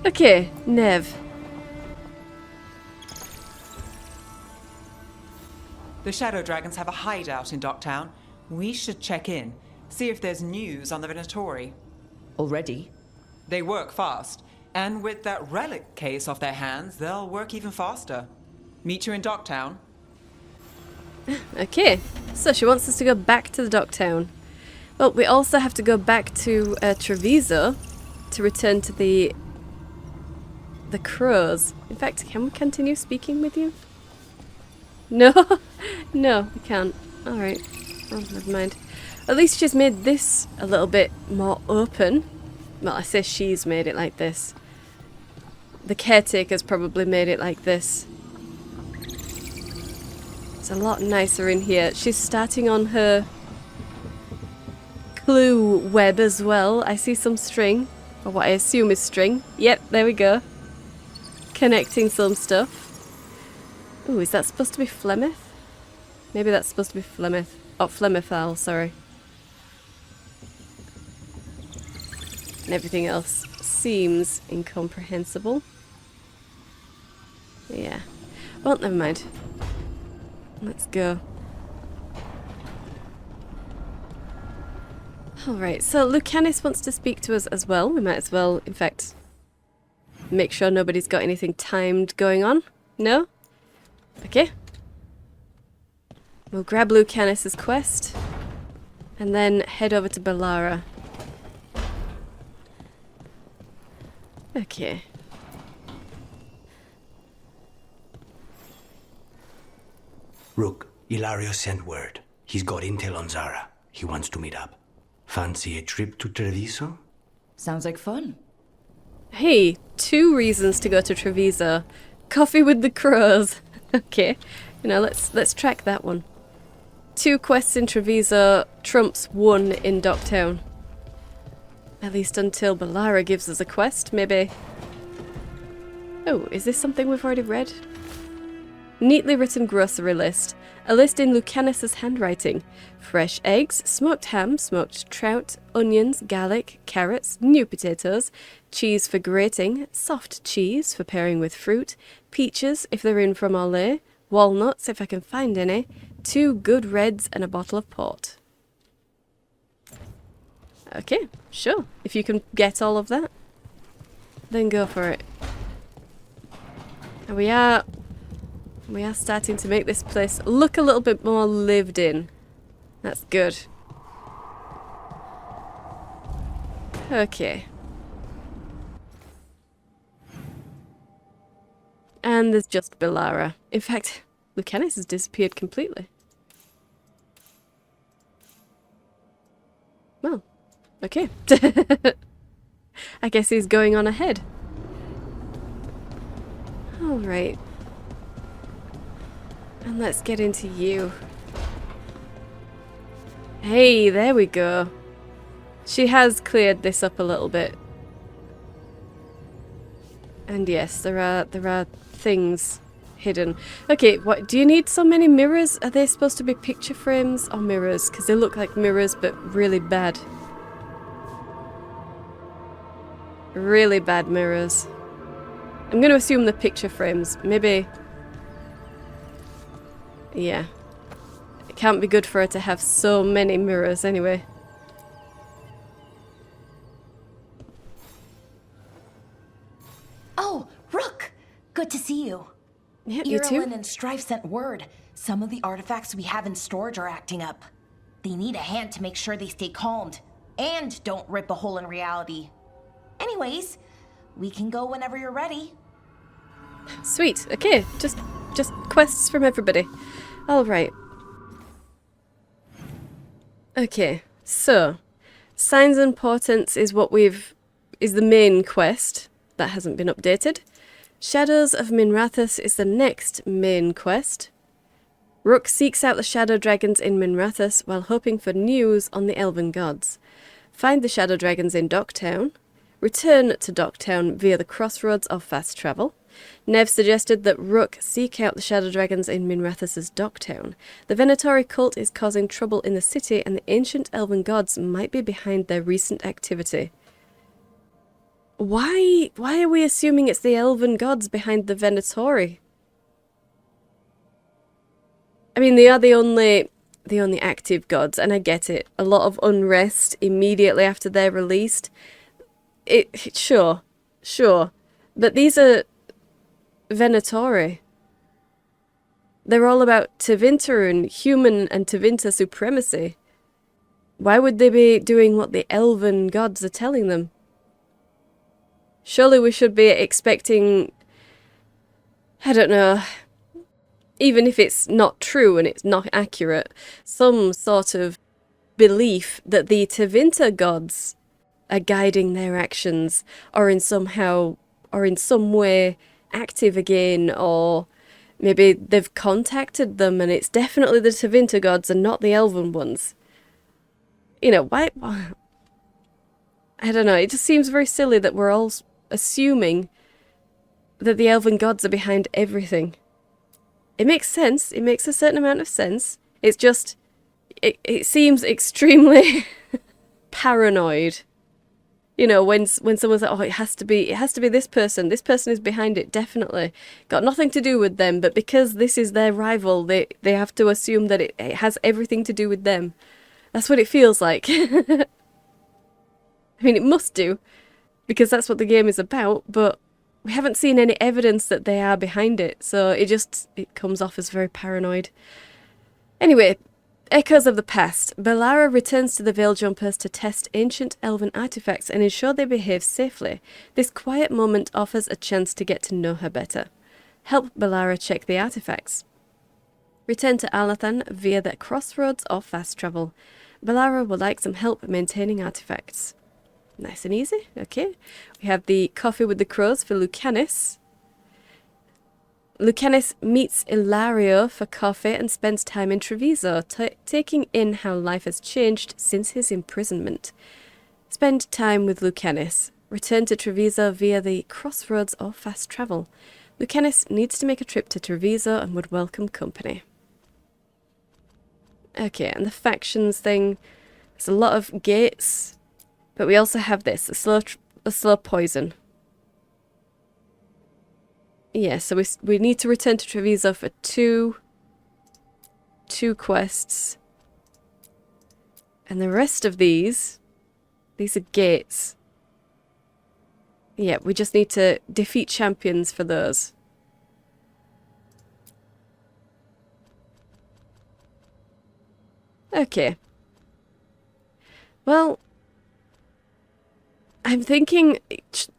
Okay, Nev. The Shadow Dragons have a hideout in Docktown. We should check in, see if there's news on the Ilethari. Already? They work fast, and with that relic case off their hands, they'll work even faster. Meet you in Docktown. Okay, so she wants us to go back to the Docktown. Well, we also have to go back to Treviso to return to the crows. In fact, can we continue speaking with you? No? No, we can't. Alright. Oh, never mind. At least she's made this a little bit more open. Well, I say she's made it like this. The caretaker's probably made it like this. It's a lot nicer in here. She's starting on her clue web as well. I see some string, or what I assume is string. Yep, there we go. Connecting some stuff. Ooh, is that supposed to be Flemeth? Maybe that's supposed to be Flemeth. Oh, Flemethal, sorry. And everything else seems incomprehensible. Yeah. Well, never mind. Let's go. Alright, so Lucanus wants to speak to us as well. We might as well, in fact, make sure nobody's got anything timed going on. No? Okay. We'll grab Lucanus's quest and then head over to Bellara. Okay. Rook, Ilario sent word. He's got intel on Zara. He wants to meet up. Fancy a trip to Treviso? Sounds like fun. Hey, 2 reasons to go to Treviso. Coffee with the crows. Okay. You know, let's track that one. 2 quests in Treviso trumps 1 in Docktown. At least until Bellara gives us a quest, maybe. Oh, is this something we've already read? Neatly written grocery list. A list in Lucanus's handwriting. Fresh eggs, smoked ham, smoked trout, onions, garlic, carrots, new potatoes, cheese for grating, soft cheese for pairing with fruit, peaches if they're in from Orlais, walnuts if I can find any, 2 good reds and a bottle of port. Okay, sure. If you can get all of that, then go for it. And we are starting to make this place look a little bit more lived in. That's good. Okay. And there's just Bellara. In fact, Lucanus has disappeared completely. Well, okay. I guess he's going on ahead. Alright. And let's get into you. Hey, there we go. She has cleared this up a little bit. And yes, there are things hidden. Okay, what do you need so many mirrors? Are they supposed to be picture frames or mirrors? Because they look like mirrors, but really bad. Really bad mirrors. I'm going to assume the picture frames. Maybe. Yeah. It can't be good for her to have so many mirrors anyway. Oh, Rook! Good to see you. Yeah, you too. Irulan and Strife sent word. Some of the artifacts we have in storage are acting up. They need a hand to make sure they stay calmed. And don't rip a hole in reality. Anyways, we can go whenever you're ready. Sweet. Okay, just quests from everybody. Alright. Okay, so Signs and Portents is is the main quest. That hasn't been updated. Shadows of Minrathous is the next main quest. Rook seeks out the shadow dragons in Minrathous while hoping for news on the elven gods. Find the shadow dragons in Docktown. Return to Docktown via the crossroads of fast travel. Nev suggested that Rook seek out the shadow dragons in Minrathous' Docktown. The Veilguard cult is causing trouble in the city and the ancient elven gods might be behind their recent activity. Why are we assuming it's the elven gods behind the Veilguard? I mean, they are the only active gods, and I get it. A lot of unrest immediately after they're released. Sure. But these are Veilguard. They're all about Tevinter and human and Tevinter supremacy. Why would they be doing what the elven gods are telling them? Surely we should be expecting, I don't know, even if it's not true and it's not accurate, some sort of belief that the Tevinter gods are guiding their actions, or in some way active again, or maybe they've contacted them and it's definitely the Tevinter gods and not the elven ones. You know, why? I don't know, it just seems very silly that we're all assuming that the elven gods are behind everything. It makes sense, it makes a certain amount of sense. It's just, it seems extremely paranoid. You know, when someone's like, oh, it has to be this person is behind it, definitely. Got nothing to do with them, but because this is their rival, they have to assume that it has everything to do with them. That's what it feels like. I mean, it must do, because that's what the game is about, but we haven't seen any evidence that they are behind it, so it comes off as very paranoid. Anyway, echoes of the past. Belara returns to the Veil Jumpers to test ancient elven artifacts and ensure they behave safely. This quiet moment offers a chance to get to know her better. Help Belara check the artifacts. Return to Alathan via the crossroads or fast travel. Belara would like some help maintaining artifacts. Nice and easy, okay. We have the coffee with the crows for Lucanus. Lucanus meets Ilario for coffee and spends time in Treviso, taking in how life has changed since his imprisonment. Spend time with Lucanus. Return to Treviso via the crossroads or fast travel. Lucanus needs to make a trip to Treviso and would welcome company. Okay, and the factions thing. There's a lot of gates. But we also have this, a slow poison. Yeah, so we need to return to Treviso for two quests. And the rest of these are gates. Yeah, we just need to defeat champions for those. Okay. Well, I'm thinking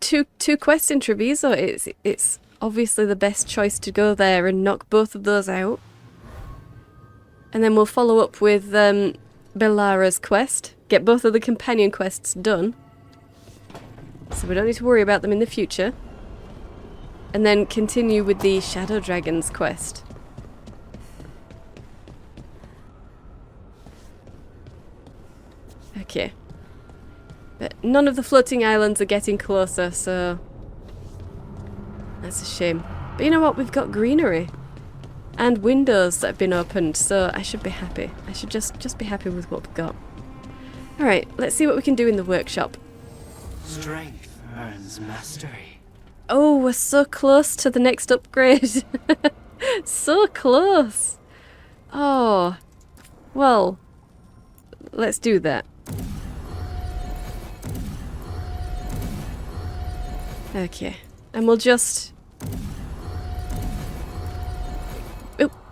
two quests in Treviso. It's obviously the best choice to go there and knock both of those out. And then we'll follow up with Belara's quest. Get both of the companion quests done. So we don't need to worry about them in the future. And then continue with the Shadow Dragon's quest. Okay. But none of the floating islands are getting closer, so that's a shame. But you know what? We've got greenery and windows that have been opened, so I should be happy. I should just be happy with what we've got. Alright, let's see what we can do in the workshop. Strength earns mastery. Oh, we're so close to the next upgrade. So close. Oh. Well, let's do that. Okay, and we'll just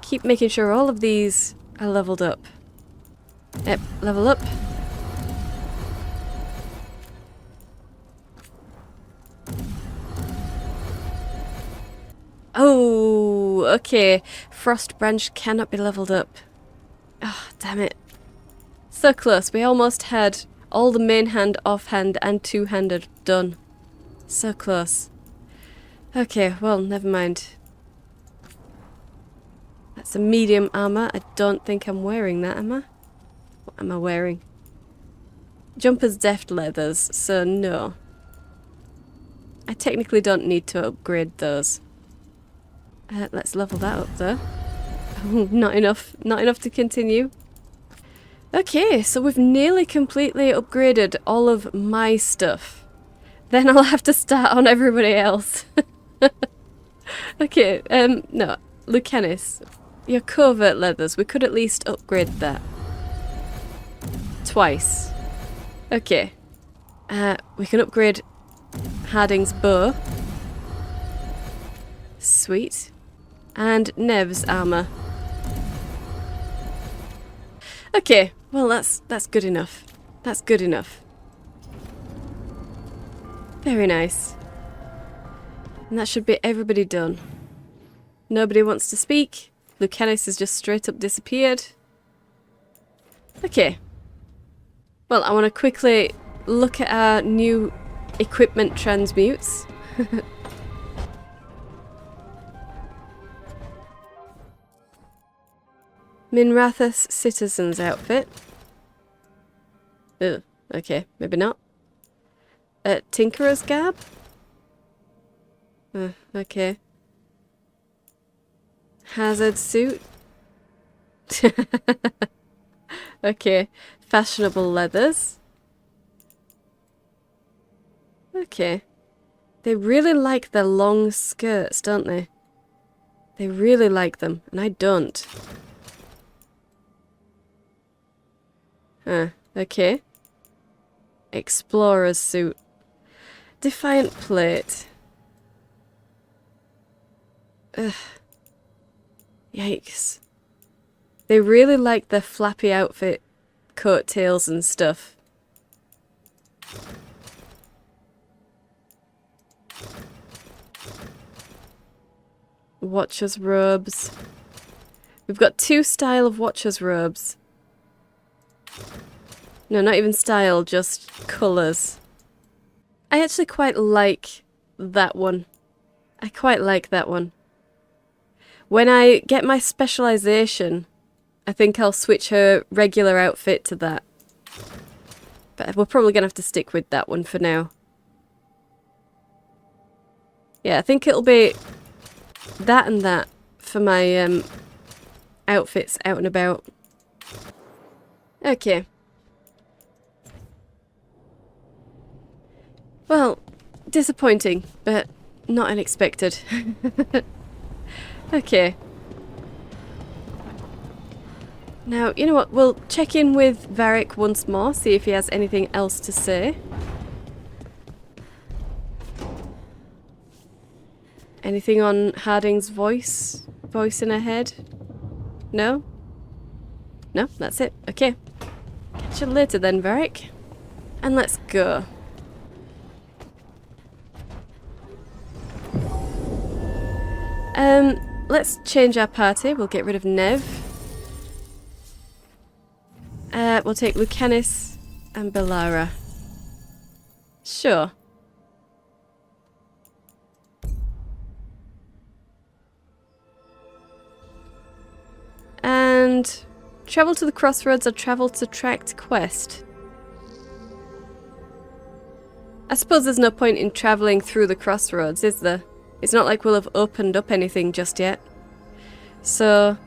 keep making sure all of these are leveled up. Yep, level up. Oh, okay. Frost Branch cannot be leveled up. Oh, damn it. So close. We almost had all the main hand, offhand, and two-handed done. So close. Okay, well, never mind. That's a medium armor. I don't think I'm wearing that, am I? What am I wearing? Jumper's deft leathers, so no. I technically don't need to upgrade those. Let's level that up, though. Not enough. Not enough to continue. Okay, so we've nearly completely upgraded all of my stuff. Then I'll have to start on everybody else. Okay, no. Lucanus, your covert leathers, we could at least upgrade that. Twice. Okay. We can upgrade Harding's bow. Sweet. And Nev's armor. Okay, well that's good enough. That's good enough. Very nice. And that should be everybody done. Nobody wants to speak. Lucanus has just straight up disappeared. Okay. Well, I want to quickly look at our new equipment transmutes. Minrathus citizen's outfit. Ugh, okay, maybe not. Tinkerer's garb? Okay. Hazard suit? Okay. Fashionable leathers? Okay. They really like their long skirts, don't they? They really like them, and I don't. Okay. Explorer's suit. Defiant plate. Ugh. Yikes. They really like their flappy outfit, coattails and stuff. Watcher's robes. We've got 2 style of Watcher's robes. No, not even style, just colours. I actually quite like that one. I quite like that one. When I get my specialisation, I think I'll switch her regular outfit to that. But we're probably going to have to stick with that one for now. Yeah, I think it'll be that and that for my outfits out and about. Okay. Well, disappointing, but not unexpected. Okay. Now, you know what? We'll check in with Varric once more, see if he has anything else to say. Anything on Harding's voice? Voice in her head? No? No, that's it. Okay. Catch you later then, Varric. And let's go. Let's change our party. We'll get rid of Nev. We'll take Lucanus and Bellara. Sure. And travel to the crossroads or travel to tract quest. I suppose there's no point in travelling through the crossroads, is there? It's not like we'll have opened up anything just yet. So,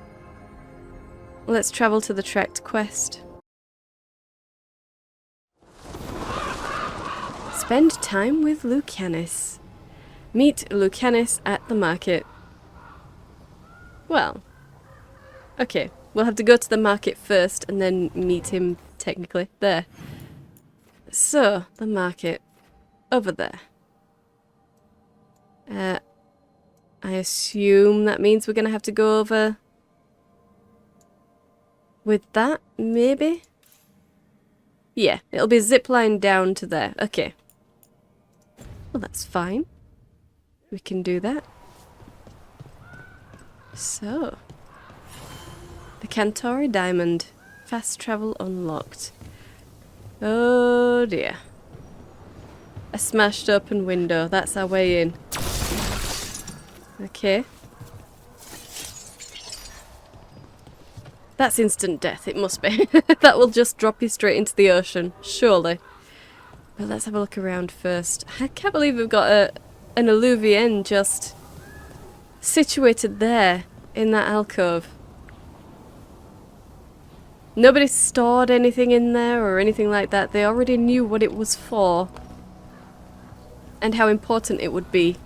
let's travel to the tract quest. Spend time with Lucanus. Meet Lucanus at the market. Well, okay. We'll have to go to the market first and then meet him, technically. There. So, the market. Over there. I assume that means we're going to have to go over with that, maybe? Yeah, it'll be zipline down to there. Okay. Well, that's fine. We can do that. So. The Cantori Diamond. Fast travel unlocked. Oh dear. A smashed open window. That's our way in. Okay. That's instant death, it must be. That will just drop you straight into the ocean, surely. But let's have a look around first. I can't believe we've got an alluvian just situated there in that alcove. Nobody stored anything in there or anything like that. They already knew what it was for and how important it would be.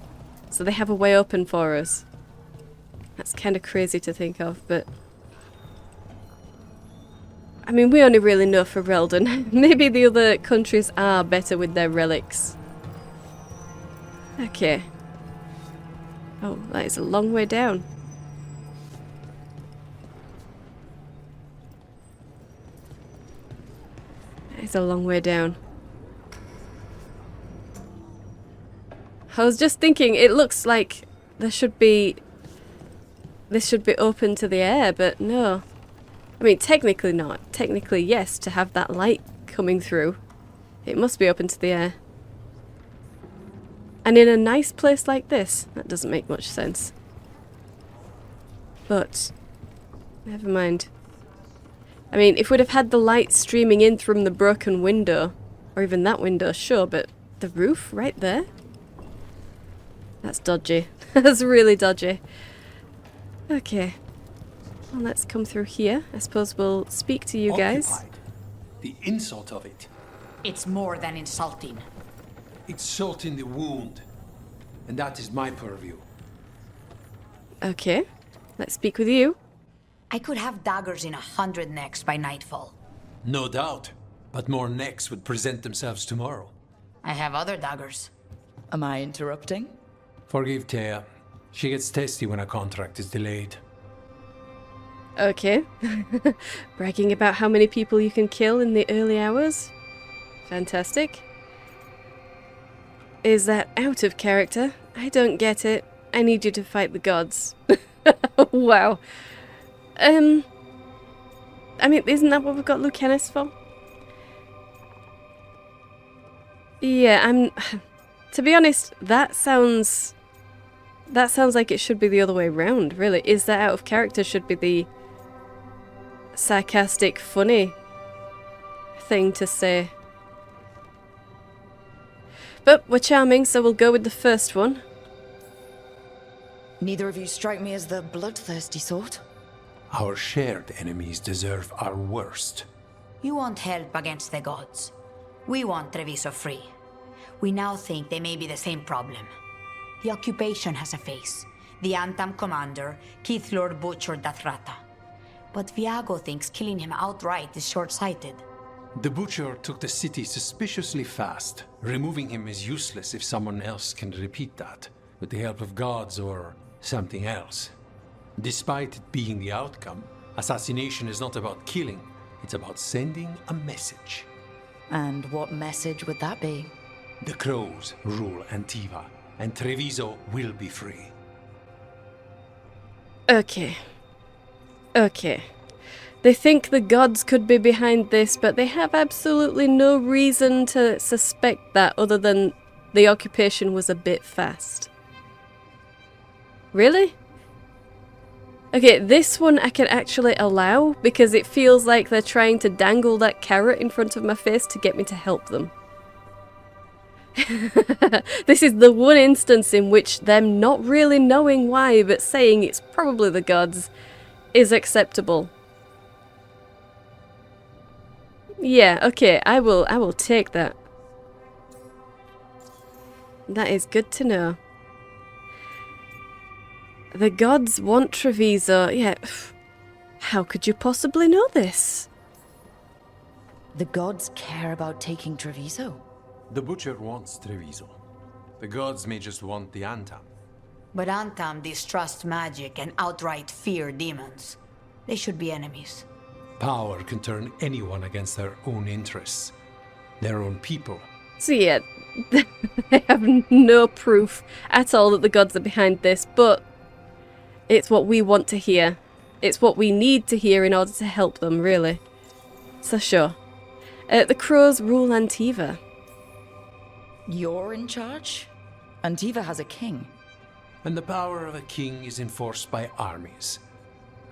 So they have a way open for us. That's kind of crazy to think of, but... I mean, we only really know for Relden. Maybe the other countries are better with their relics. Okay. Oh, that is a long way down. That is a long way down. I was just thinking, it looks like this should be open to the air, but no. I mean, technically not. Technically, yes, to have that light coming through. It must be open to the air. And in a nice place like this, that doesn't make much sense. But, never mind. I mean, if we'd have had the light streaming in from the broken window, or even that window, sure, but the roof right there? That's dodgy. That's really dodgy. Okay. Well, let's come through here. I suppose we'll speak to you guys. Occupied. The insult of it. It's more than insulting. It's salt in the wound. And that is my purview. Okay. Let's speak with you. I could have daggers in 100 necks by nightfall. No doubt. But more necks would present themselves tomorrow. I have other daggers. Am I interrupting? Forgive Thea. She gets testy when a contract is delayed. Okay. Bragging about how many people you can kill in the early hours? Fantastic. Is that out of character? I don't get it. I need you to fight the gods. Wow. I mean, isn't that what we've got Lucanus for? Yeah, to be honest, that sounds like it should be the other way around, really. Is that out of character should be the sarcastic, funny thing to say. But we're charming, so we'll go with the first one. Neither of you strike me as the bloodthirsty sort. Our shared enemies deserve our worst. You want help against the gods. We want Treviso free. We now think they may be the same problem. The occupation has a face. The Antam commander, Keith Lord Butcher Dathrata. But Viago thinks killing him outright is short-sighted. The Butcher took the city suspiciously fast. Removing him is useless if someone else can repeat that, with the help of gods or something else. Despite it being the outcome, assassination is not about killing, it's about sending a message. And what message would that be? The Crows rule Antiva, and Treviso will be free. Okay. Okay. They think the gods could be behind this, but they have absolutely no reason to suspect that other than the occupation was a bit fast. Really? Okay, this one I can actually allow because it feels like they're trying to dangle that carrot in front of my face to get me to help them. This is the one instance in which them not really knowing why but saying it's probably the gods is acceptable. Yeah, okay, I will take that. That is good to know. The gods want Treviso. Yeah, how could you possibly know this? The gods care about taking Treviso? The Butcher wants Treviso. The gods may just want the Antam. But Antam distrust magic and outright fear demons. They should be enemies. Power can turn anyone against their own interests, their own people. So yeah, they have no proof at all that the gods are behind this, but it's what we want to hear. It's what we need to hear in order to help them, really. So sure. The Crows rule Antiva. You're in charge? Antiva has a king. And the power of a king is enforced by armies.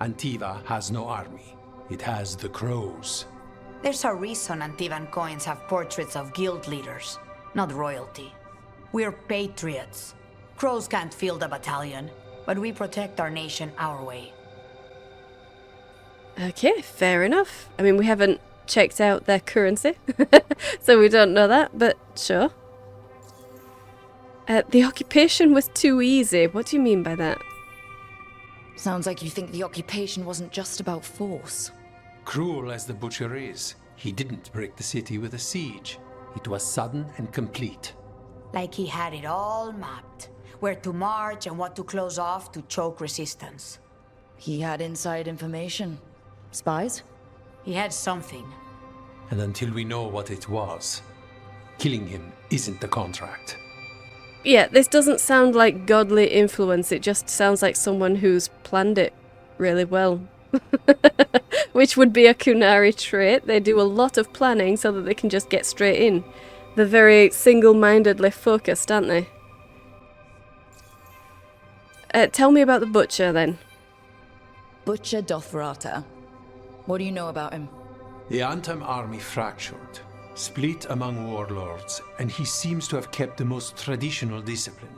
Antiva has no army. It has the Crows. There's a reason Antivan coins have portraits of guild leaders, not royalty. We're patriots. Crows can't field a battalion, but we protect our nation our way. Okay, fair enough. I mean, we haven't checked out their currency, so we don't know that, but sure. The occupation was too easy. What do you mean by that? Sounds like you think the occupation wasn't just about force. Cruel as the Butcher is, he didn't break the city with a siege. It was sudden and complete. Like he had it all mapped. Where to march and what to close off to choke resistance. He had inside information. Spies? He had something. And until we know what it was, killing him isn't the contract. Yeah, this doesn't sound like godly influence, it just sounds like someone who's planned it really well. Which would be a Kunari trait. They do a lot of planning so that they can just get straight in. They're very single-mindedly focused, aren't they? Tell me about the Butcher, then. Butcher Dothrata. What do you know about him? The Antam army fractured, split among warlords, and he seems to have kept the most traditional discipline.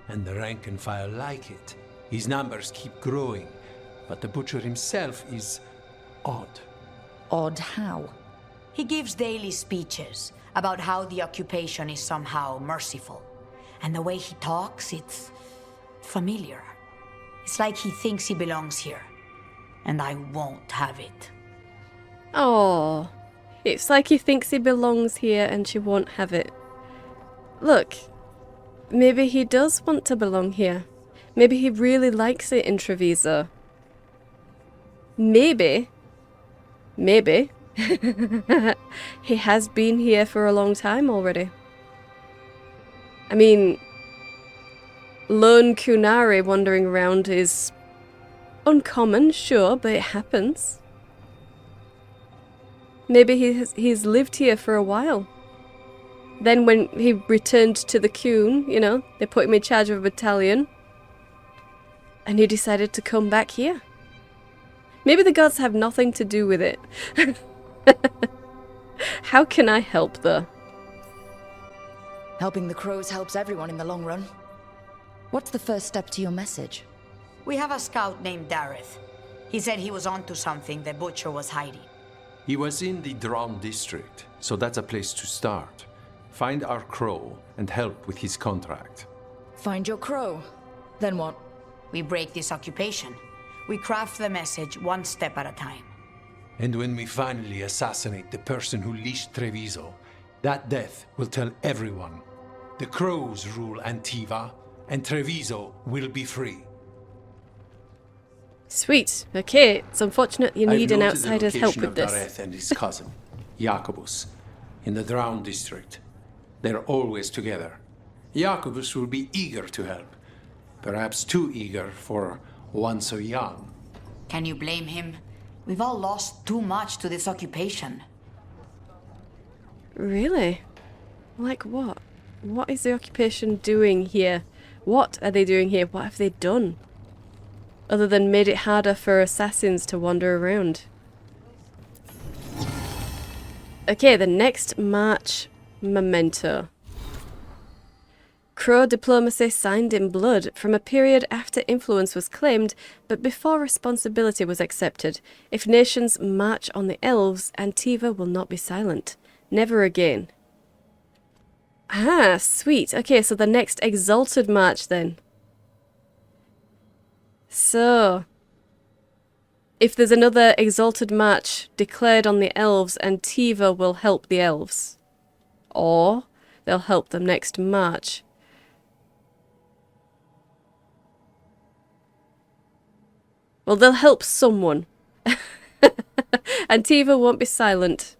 And the rank and file like it. His numbers keep growing, but the Butcher himself is odd. Odd how? He gives daily speeches about how the occupation is somehow merciful. And the way he talks, it's familiar. It's like he thinks he belongs here. And I won't have it. Oh, it's like he thinks he belongs here and she won't have it. Look, maybe he does want to belong here. Maybe he really likes it in Treviso. Maybe he has been here for a long time already. I mean, lone Kunari wandering around is uncommon, sure, but it happens. Maybe he's lived here for a while. Then when he returned to the Kun, you know, they put him in charge of a battalion, and he decided to come back here. Maybe the gods have nothing to do with it. How can I help, though? Helping the crows helps everyone in the long run. What's the first step to your message? We have a scout named Dareth. He said he was onto something the Butcher was hiding. He was in the Drown district, so that's a place to start. Find our crow and help with his contract. Find your crow. Then what? We break this occupation. We craft the message one step at a time. And when we finally assassinate the person who leashed Treviso, that death will tell everyone. The crows rule Antiva, and Treviso will be free. Sweet. Okay, it's unfortunate you need I've an noted outsider's the help location with of this. Dareth and his cousin, Jacobus, in the Drown district. They're always together. Jacobus will be eager to help. Perhaps too eager for one so young. Can you blame him? We've all lost too much to this occupation. Really? Like what? What is the occupation doing here? What are they doing here? What have they done? Other than made it harder for assassins to wander around. Okay, the next march memento. Crow diplomacy signed in blood from a period after influence was claimed, but before responsibility was accepted. If nations march on the elves, Antiva will not be silent. Never again. Ah, sweet. Okay, so the next exalted march then. So, if there's another exalted march declared on the elves, Antiva will help the elves. Or they'll help them next march. Well, they'll help someone. Antiva won't be silent.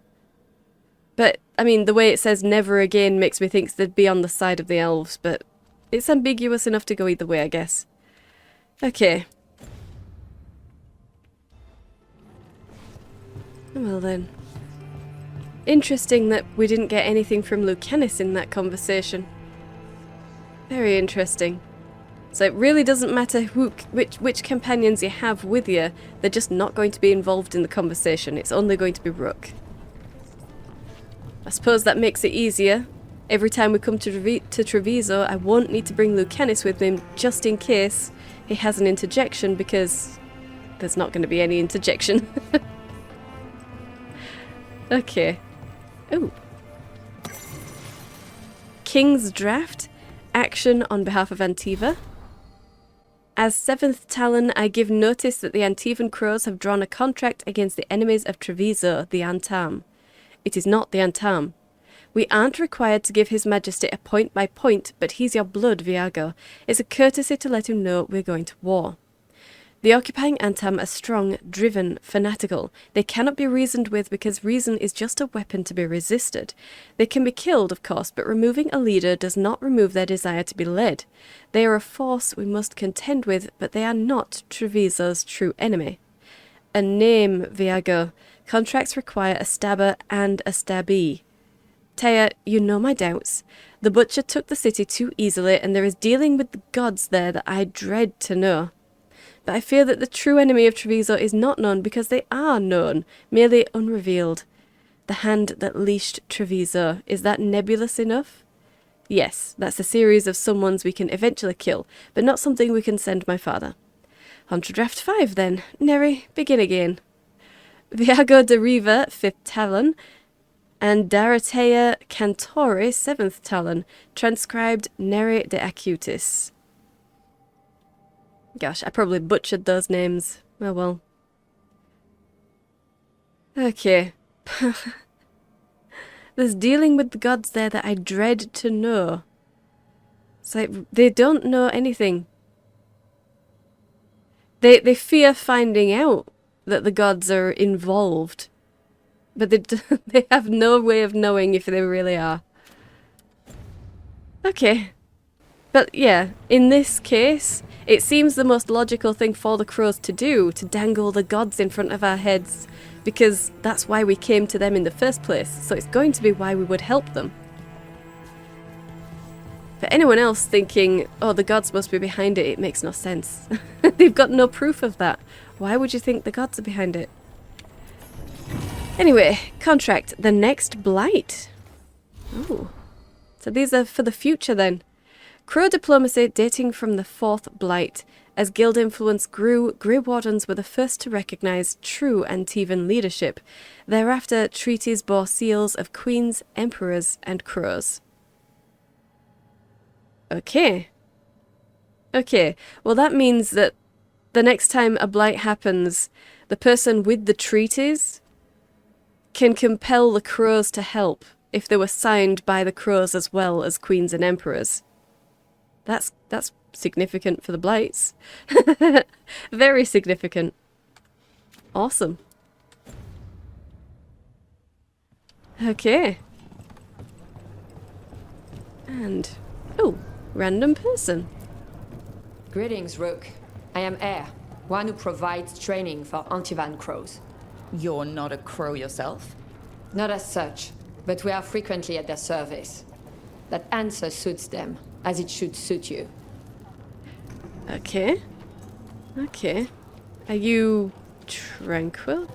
But, I mean, the way it says never again makes me think they'd be on the side of the elves, but it's ambiguous enough to go either way, I guess. Okay. Well then. Interesting that we didn't get anything from Lucanus in that conversation. Very interesting. So it really doesn't matter which companions you have with you, they're just not going to be involved in the conversation. It's only going to be Rook. I suppose that makes it easier. Every time we come to Treviso, I won't need to bring Lucanus with me just in case he has an interjection, because there's not going to be any interjection. Okay. Oh. King's Draft. Action on behalf of Antiva. As 7th Talon, I give notice that the Antivan Crows have drawn a contract against the enemies of Treviso, the Antam. It is not the Antam. We aren't required to give His Majesty a point by point, but he's your blood, Viago. It's a courtesy to let him know we're going to war. The occupying Antam are strong, driven, fanatical. They cannot be reasoned with because reason is just a weapon to be resisted. They can be killed, of course, but removing a leader does not remove their desire to be led. They are a force we must contend with, but they are not Treviso's true enemy. A name, Viago. Contracts require a stabber and a stabbee. Taya, you know my doubts. The Butcher took the city too easily, and there is dealing with the gods there that I dread to know. But I fear that the true enemy of Treviso is not known because they are known, merely unrevealed. The hand that leashed Treviso, is that nebulous enough? Yes, that's a series of someones we can eventually kill, but not something we can send my father. On to draft 5 then. Neri, begin again. Viago de Riva, 5th Talon, and Daratea Cantori, 7th Talon, transcribed Neri de Acutis. Gosh, I probably butchered those names. Oh well. Okay. There's dealing with the gods there that I dread to know. It's like, they don't know anything. They fear finding out that the gods are involved. But they have no way of knowing if they really are. Okay. But yeah, in this case, it seems the most logical thing for the crows to do, to dangle the gods in front of our heads, because that's why we came to them in the first place, so it's going to be why we would help them. For anyone else thinking, oh, the gods must be behind it, it makes no sense. They've got no proof of that. Why would you think the gods are behind it? Anyway, contract, the next blight. Ooh. So these are for the future then. Crow diplomacy dating from the 4th Blight. As guild influence grew, Grey Wardens were the first to recognise true Antivan leadership. Thereafter, treaties bore seals of queens, emperors, and crows. Okay. Okay, well that means that the next time a blight happens, the person with the treaties can compel the crows to help if they were signed by the crows as well as queens and emperors. That's significant for the blights. Very significant. Awesome. Okay. And oh, random person. Greetings, Rook. I am Air, one who provides training for Antivan crows. You're not a crow yourself? Not as such, but we are frequently at their service. That answer suits them, as it should suit you. Okay. Okay. Are you tranquil?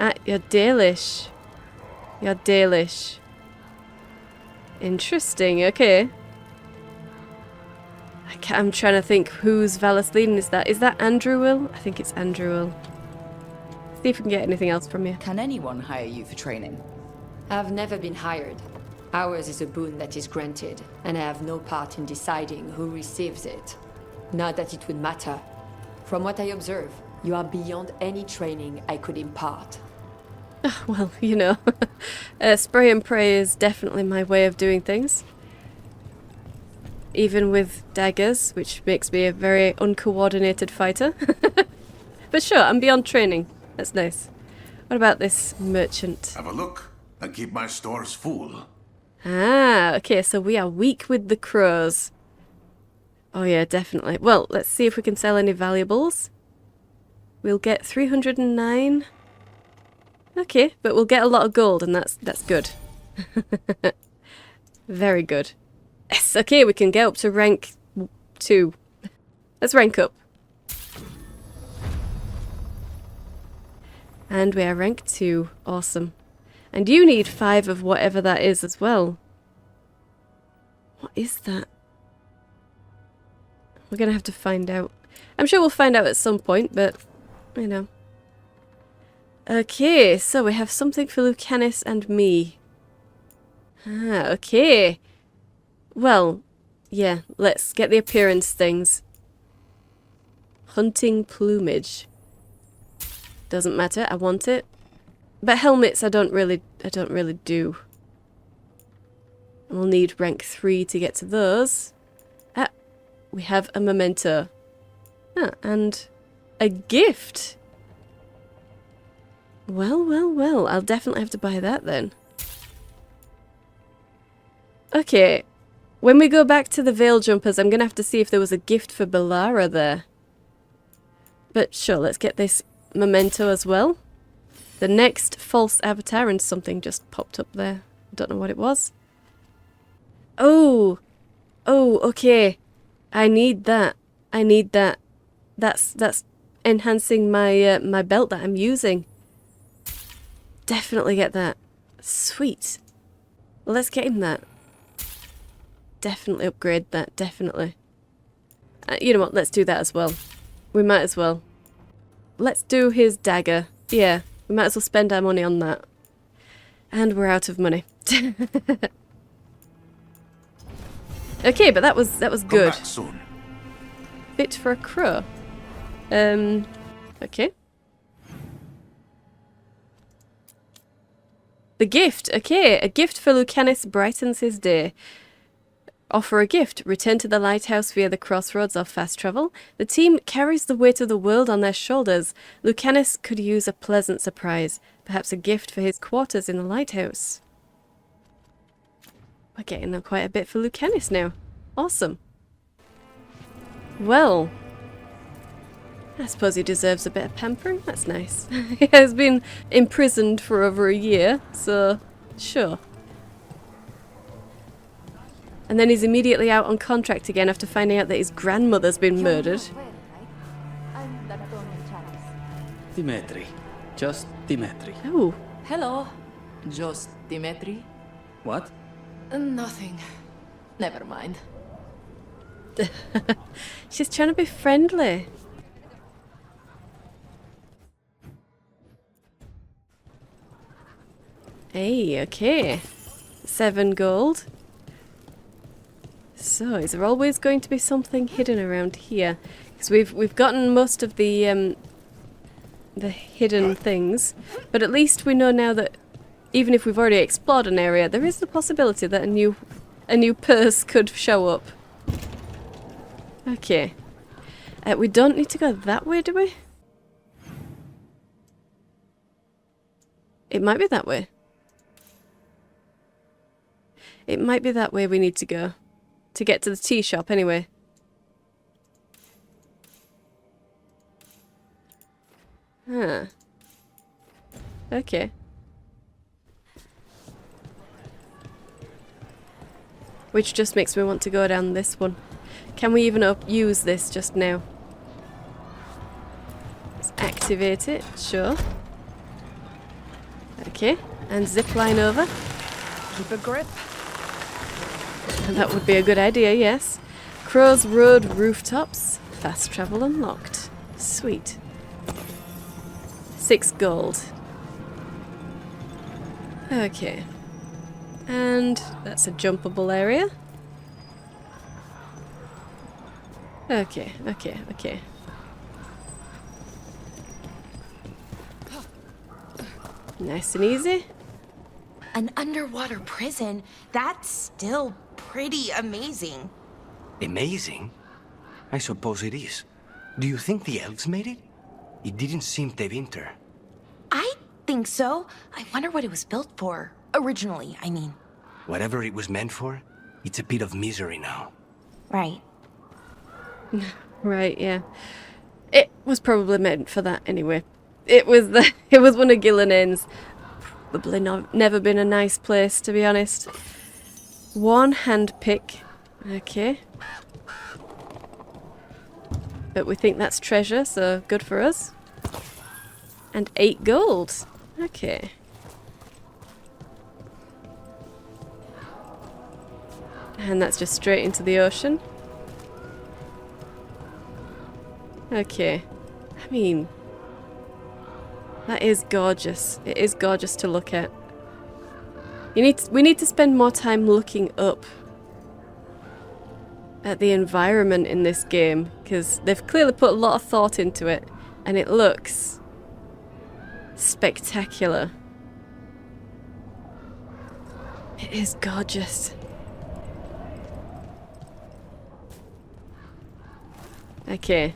Ah, you're Dalish. You're Dalish. Interesting, okay. I'm trying to think whose Valasleen is that. Is that Andrewil? I think it's Andrewil. See if we can get anything else from you. Can anyone hire you for training? I've never been hired. Ours is a boon that is granted, and I have no part in deciding who receives it. Not that it would matter. From what I observe, you are beyond any training I could impart. Well, you know, spray and pray is definitely my way of doing things. Even with daggers, which makes me a very uncoordinated fighter. But sure, I'm beyond training. That's nice. What about this merchant? Have a look. I keep my stores full. Ah, okay, so we are weak with the crows. Oh yeah, definitely. Well, let's see if we can sell any valuables. We'll get 309. Okay, but we'll get a lot of gold, and that's good. Very good. Yes, okay, we can get up to rank 2. Let's rank up. And we are rank 2. Awesome. And you need 5 of whatever that is as well. What is that? We're going to have to find out. I'm sure we'll find out at some point, but, you know. Okay, so we have something for Lucanus and me. Ah, okay. Well, yeah, let's get the appearance things. Hunting plumage. Doesn't matter, I want it. But helmets I don't really do. We'll need rank 3 to get to those. Ah, we have a memento. Ah, and a gift. Well, well, well. I'll definitely have to buy that then. Okay. When we go back to the Veil Jumpers, I'm going to have to see if there was a gift for Belara there. But sure, let's get this memento as well. The next false avatar, and something just popped up there. Don't know what it was. Oh! Oh, okay. I need that. I need that. That's enhancing my my belt that I'm using. Definitely get that. Sweet. Well, let's get him that. Definitely upgrade that, definitely. You know what, let's do that as well. We might as well. Let's do his dagger. Yeah, we might as well spend our money on that. And we're out of money. Okay, but that was good. Come back soon. Fit for a crow. Okay. The gift. Okay, a gift for Lucanus brightens his day. Offer a gift. Return to the lighthouse via the crossroads or fast travel. The team carries the weight of the world on their shoulders. Lucanus could use a pleasant surprise. Perhaps a gift for his quarters in the lighthouse. We're getting quite a bit for Lucanus now. Awesome. Well, I suppose he deserves a bit of pampering. That's nice. He has been imprisoned for over a year, so sure. And then he's immediately out on contract again after finding out that his grandmother's been murdered. Dimitri. Just Dimitri. Oh. Hello. Just Dimitri. What? Nothing. Never mind. She's trying to be friendly. Hey, okay. 7 gold. So, is there always going to be something hidden around here? Because we've gotten most of the hidden things, but at least we know now that even if we've already explored an area, there is the possibility that a new purse could show up. Okay. We don't need to go that way, do we? It might be that way. It might be that way we need to go. To get to the tea shop, anyway. Huh. Okay. Which just makes me want to go down this one. Can we even use this just now? Let's activate it, sure. Okay, and zip line over. Keep a grip. That would be a good idea, yes. Crow's Road rooftops. Fast travel unlocked. Sweet. 6 gold. Okay. And that's a jumpable area. Okay, okay, okay. Nice and easy. An underwater prison? That's still pretty amazing. Amazing? I suppose it is. Do you think the elves made it? It didn't seem to winter. I think so. I wonder what it was built for. Originally, I mean. Whatever it was meant for, it's a pit of misery now. Right. Right, yeah. It was probably meant for that anyway. It was one of Gillenen's. Probably never been a nice place, to be honest. 1 hand pick. Okay. But we think that's treasure, so good for us. And 8 gold. Okay. And that's just straight into the ocean. Okay. I mean, that is gorgeous. It is gorgeous to look at. We need to spend more time looking up at the environment in this game, because they've clearly put a lot of thought into it, and it looks spectacular. It is gorgeous. Okay.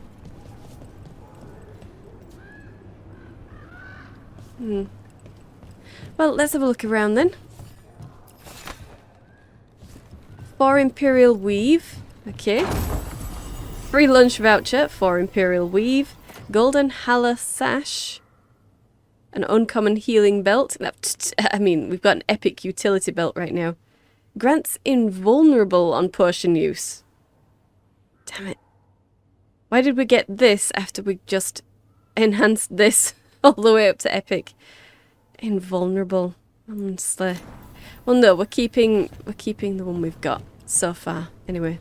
Well, let's have a look around then. 4 Imperial Weave. Okay. Free lunch voucher, 4 Imperial Weave. Golden Hala Sash. An uncommon healing belt. I mean, we've got an epic utility belt right now. Grants invulnerable on potion use. Damn it. Why did we get this after we just enhanced this all the way up to epic? Invulnerable. Honestly. Well, no, we're keeping the one we've got so far. Anyway.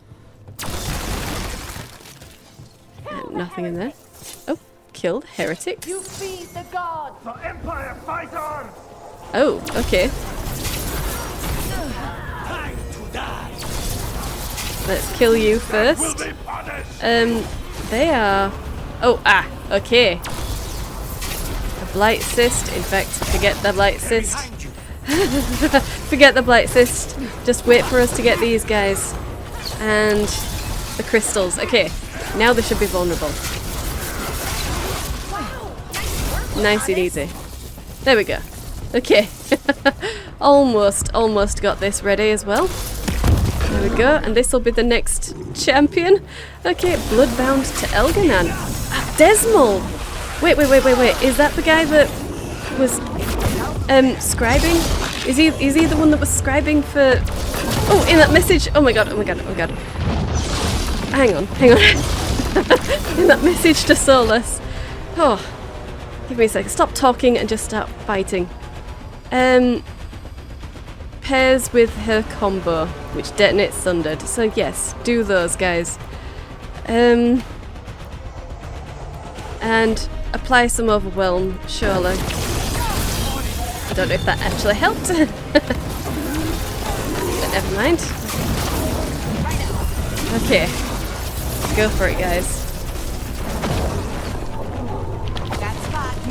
Nothing in there. Oh, killed heretics. You feed the gods. The Empire fight on. Oh, okay. Time to die. Let's kill you first. They are... Oh, okay. A Blight Cyst. In fact, forget the Blight Cyst. Forget the Blight Cyst. Just wait for us to get these guys. And the crystals. Okay, now they should be vulnerable. Nice and easy. There we go. Okay. Almost got this ready as well. There we go, and this will be the next champion. Okay, Bloodbound to Elganan. Desmal! Wait. Is that the guy that was scribing? Is he the one that was scribing for... Oh, in that message! Oh my god. Hang on. In that message to Solus. Oh, give me a second. Stop talking and just start fighting. Pairs with her combo, which detonates Sundered. So yes, do those guys. And apply some Overwhelm, surely. I don't know if that actually helped. But never mind. Okay. Go for it, guys.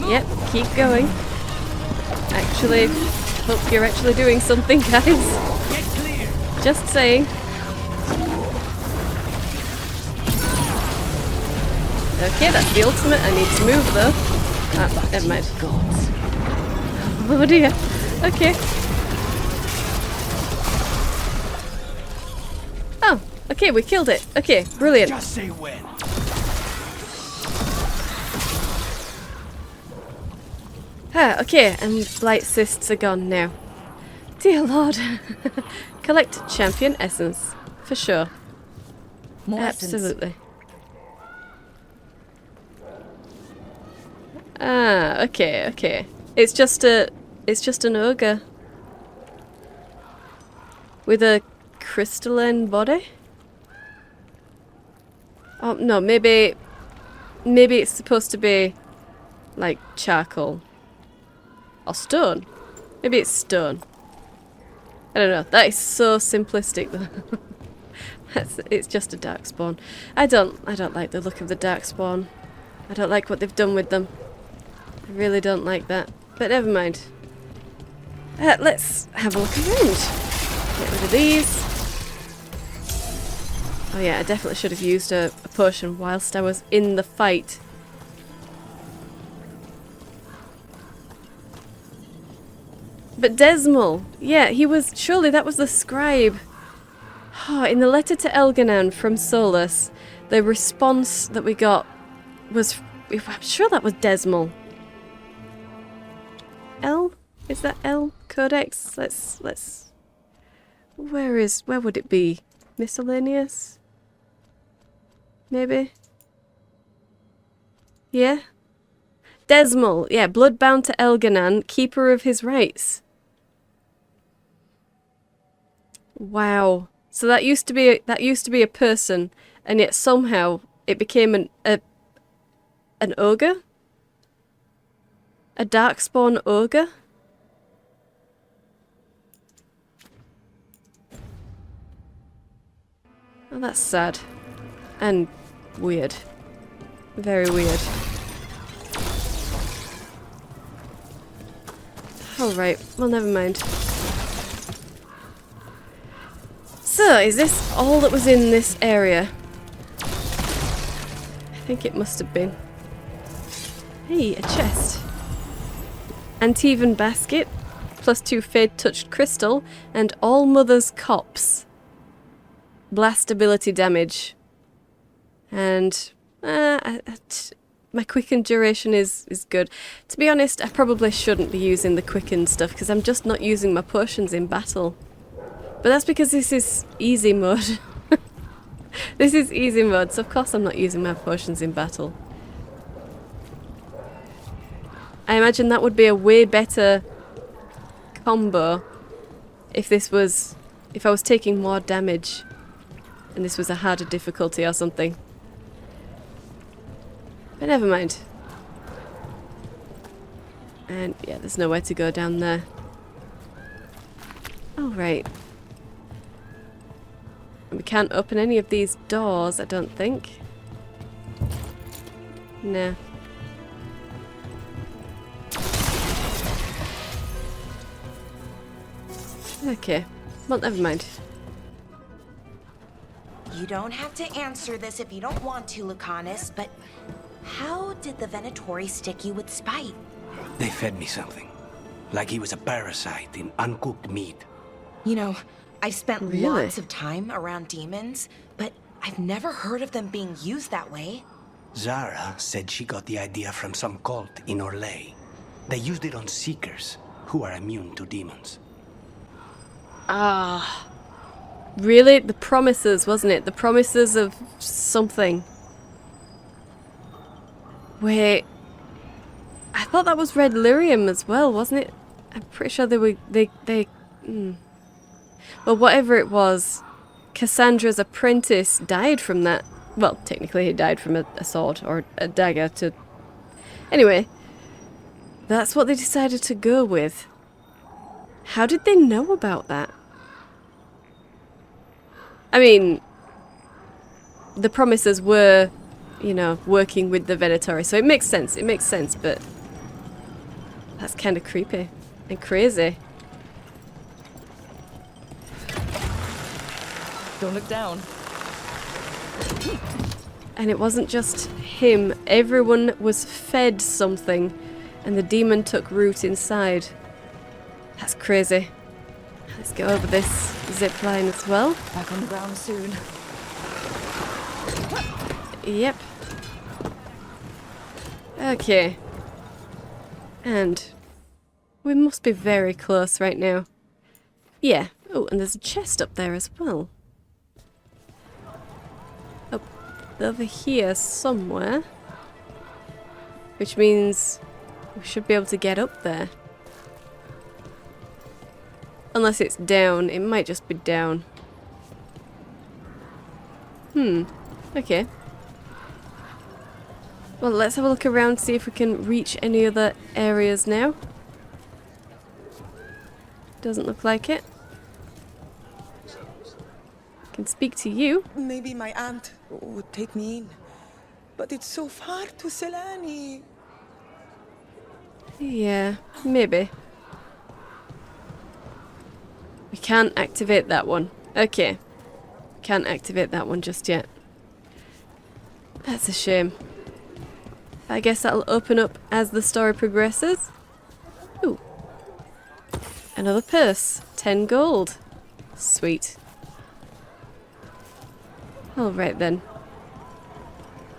Yep, keep going. Actually, hope you're actually doing something, guys. Just saying. Okay, that's the ultimate. I need to move though. Never mind. Oh dear. Okay. Oh, okay, we killed it. Okay, brilliant. Just say when. Okay, and Blight Cysts are gone now. Dear Lord. Collect champion essence. For sure. More Absolutely. Okay. It's just an ogre. With a crystalline body? Oh no, maybe it's supposed to be like charcoal. Or stone. Maybe it's stone. I don't know. That is so simplistic though. It's just a darkspawn. I don't like the look of the darkspawn. I don't like what they've done with them. I really don't like that. But never mind. Let's have a look around. Get rid of these. Oh yeah, I definitely should have used a potion whilst I was in the fight. But Desmal, yeah, he was... Surely that was the scribe. Oh, in the letter to Elganan from Solus, the response that we got was... I'm sure that was Desmal. L? Is that L? Codex? Let's... Where would it be? Miscellaneous? Maybe? Yeah? Desmal, yeah, bloodbound to Elganan, keeper of his rights. Wow. So that used to be a person, and yet somehow it became an ogre? A darkspawn ogre? Oh, that's sad. And weird. Very weird. Alright, well never mind. So, is this all that was in this area? think it must have been. Hey, a chest. Antivan basket, +2 fade-touched crystal, and All Mother's Cops. Blast ability damage. And my quicken duration is good. To be honest, I probably shouldn't be using the quicken stuff because I'm just not using my potions in battle. But that's because this is easy mode. This is easy mode, so of course I'm not using my potions in battle. I imagine that would be a way better combo if I was taking more damage and this was a harder difficulty or something. But never mind. And yeah, there's nowhere to go down there. Oh, right. We can't open any of these doors, I don't think. No. Okay. Well, never mind. You don't have to answer this if you don't want to, Lucanus, but how did the Venatori stick you with spite? They fed me something. Like he was a parasite in uncooked meat. You know, I've spent Really? lots of time around demons, but I've never heard of them being used that way. Zara said she got the idea from some cult in Orlais. They used it on seekers who are immune to demons. Ah. Really? The promises, wasn't it? The promises of something. Wait. I thought that was Red Lyrium as well, wasn't it? I'm pretty sure Well, whatever it was, Cassandra's apprentice died from that. Well, technically he died from a sword or a dagger to... Anyway, that's what they decided to go with. How did they know about that? I mean, the promises were, you know, working with the Veilguard, so it makes sense. It makes sense, but that's kind of creepy and crazy. Don't look down. And it wasn't just him. Everyone was fed something, and the demon took root inside. That's crazy. Let's go over this zip line as well. Back on the ground soon. Yep. Okay. And we must be very close right now. Yeah. Oh, and there's a chest up there as well. Up over here somewhere. Which means we should be able to get up there. Unless it's down. It might just be down. Okay. Well, let's have a look around, see if we can reach any other areas now. Doesn't look like it. Can speak to you. Maybe my aunt would take me in. But it's so far to Selani. Yeah, maybe. We can't activate that one. Okay. Can't activate that one just yet. That's a shame. I guess that'll open up as the story progresses. Ooh. Another purse. 10 gold. Sweet. Alright then.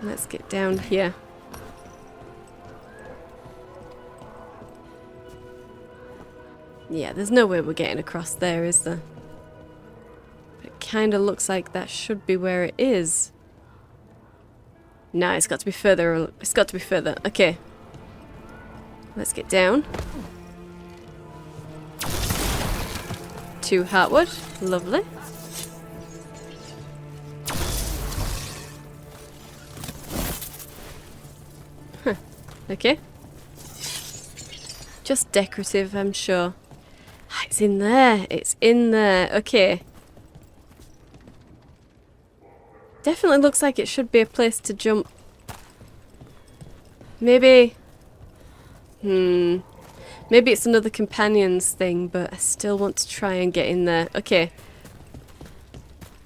Let's get down here. Yeah, there's no way we're getting across there, is there? It kind of looks like that should be where it is. No, it's got to be further. It's got to be further. Okay. Let's get down. 2 heartwood. Lovely. Huh. Okay. Just decorative, I'm sure. It's in there. It's in there. Okay. Definitely looks like it should be a place to jump. Maybe... Maybe it's another companions thing, but I still want to try and get in there. Okay.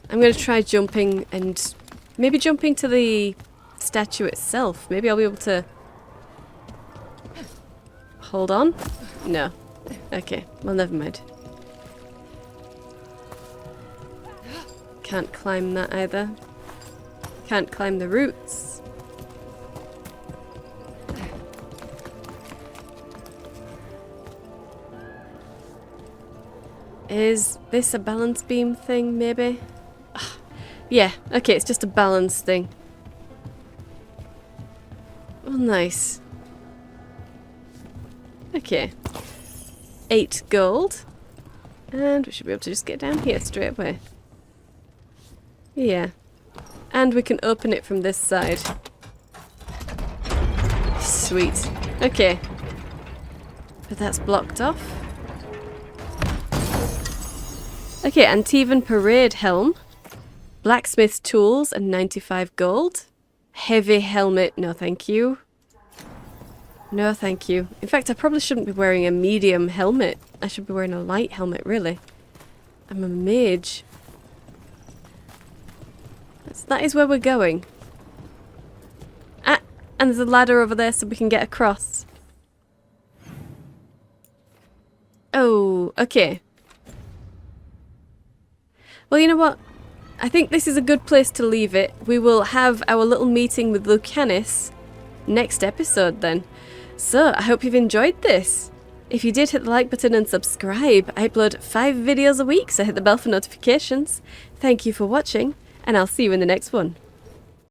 I'm going to try jumping and... Maybe jumping to the statue itself. Maybe I'll be able to... Hold on? No. Okay, well, never mind. Can't climb that either. Can't climb the roots. Is this a balance beam thing, maybe? Ugh. Yeah, okay, it's just a balance thing. Oh, nice. Okay. 8 gold. And we should be able to just get down here straight away. Yeah. And we can open it from this side. Sweet. Okay. But that's blocked off. Okay, Antivan Parade Helm. Blacksmith's Tools and 95 gold. Heavy helmet, no thank you. No thank you. In fact, I probably shouldn't be wearing a medium helmet. I should be wearing a light helmet, really. I'm a mage. That is where we're going. Ah, and there's a ladder over there so we can get across. Oh, okay. Well, you know what? I think this is a good place to leave it. We will have our little meeting with Lucanus next episode then. So, I hope you've enjoyed this. If you did, hit the like button and subscribe. I upload 5 videos a week, so hit the bell for notifications. Thank you for watching, and I'll see you in the next one.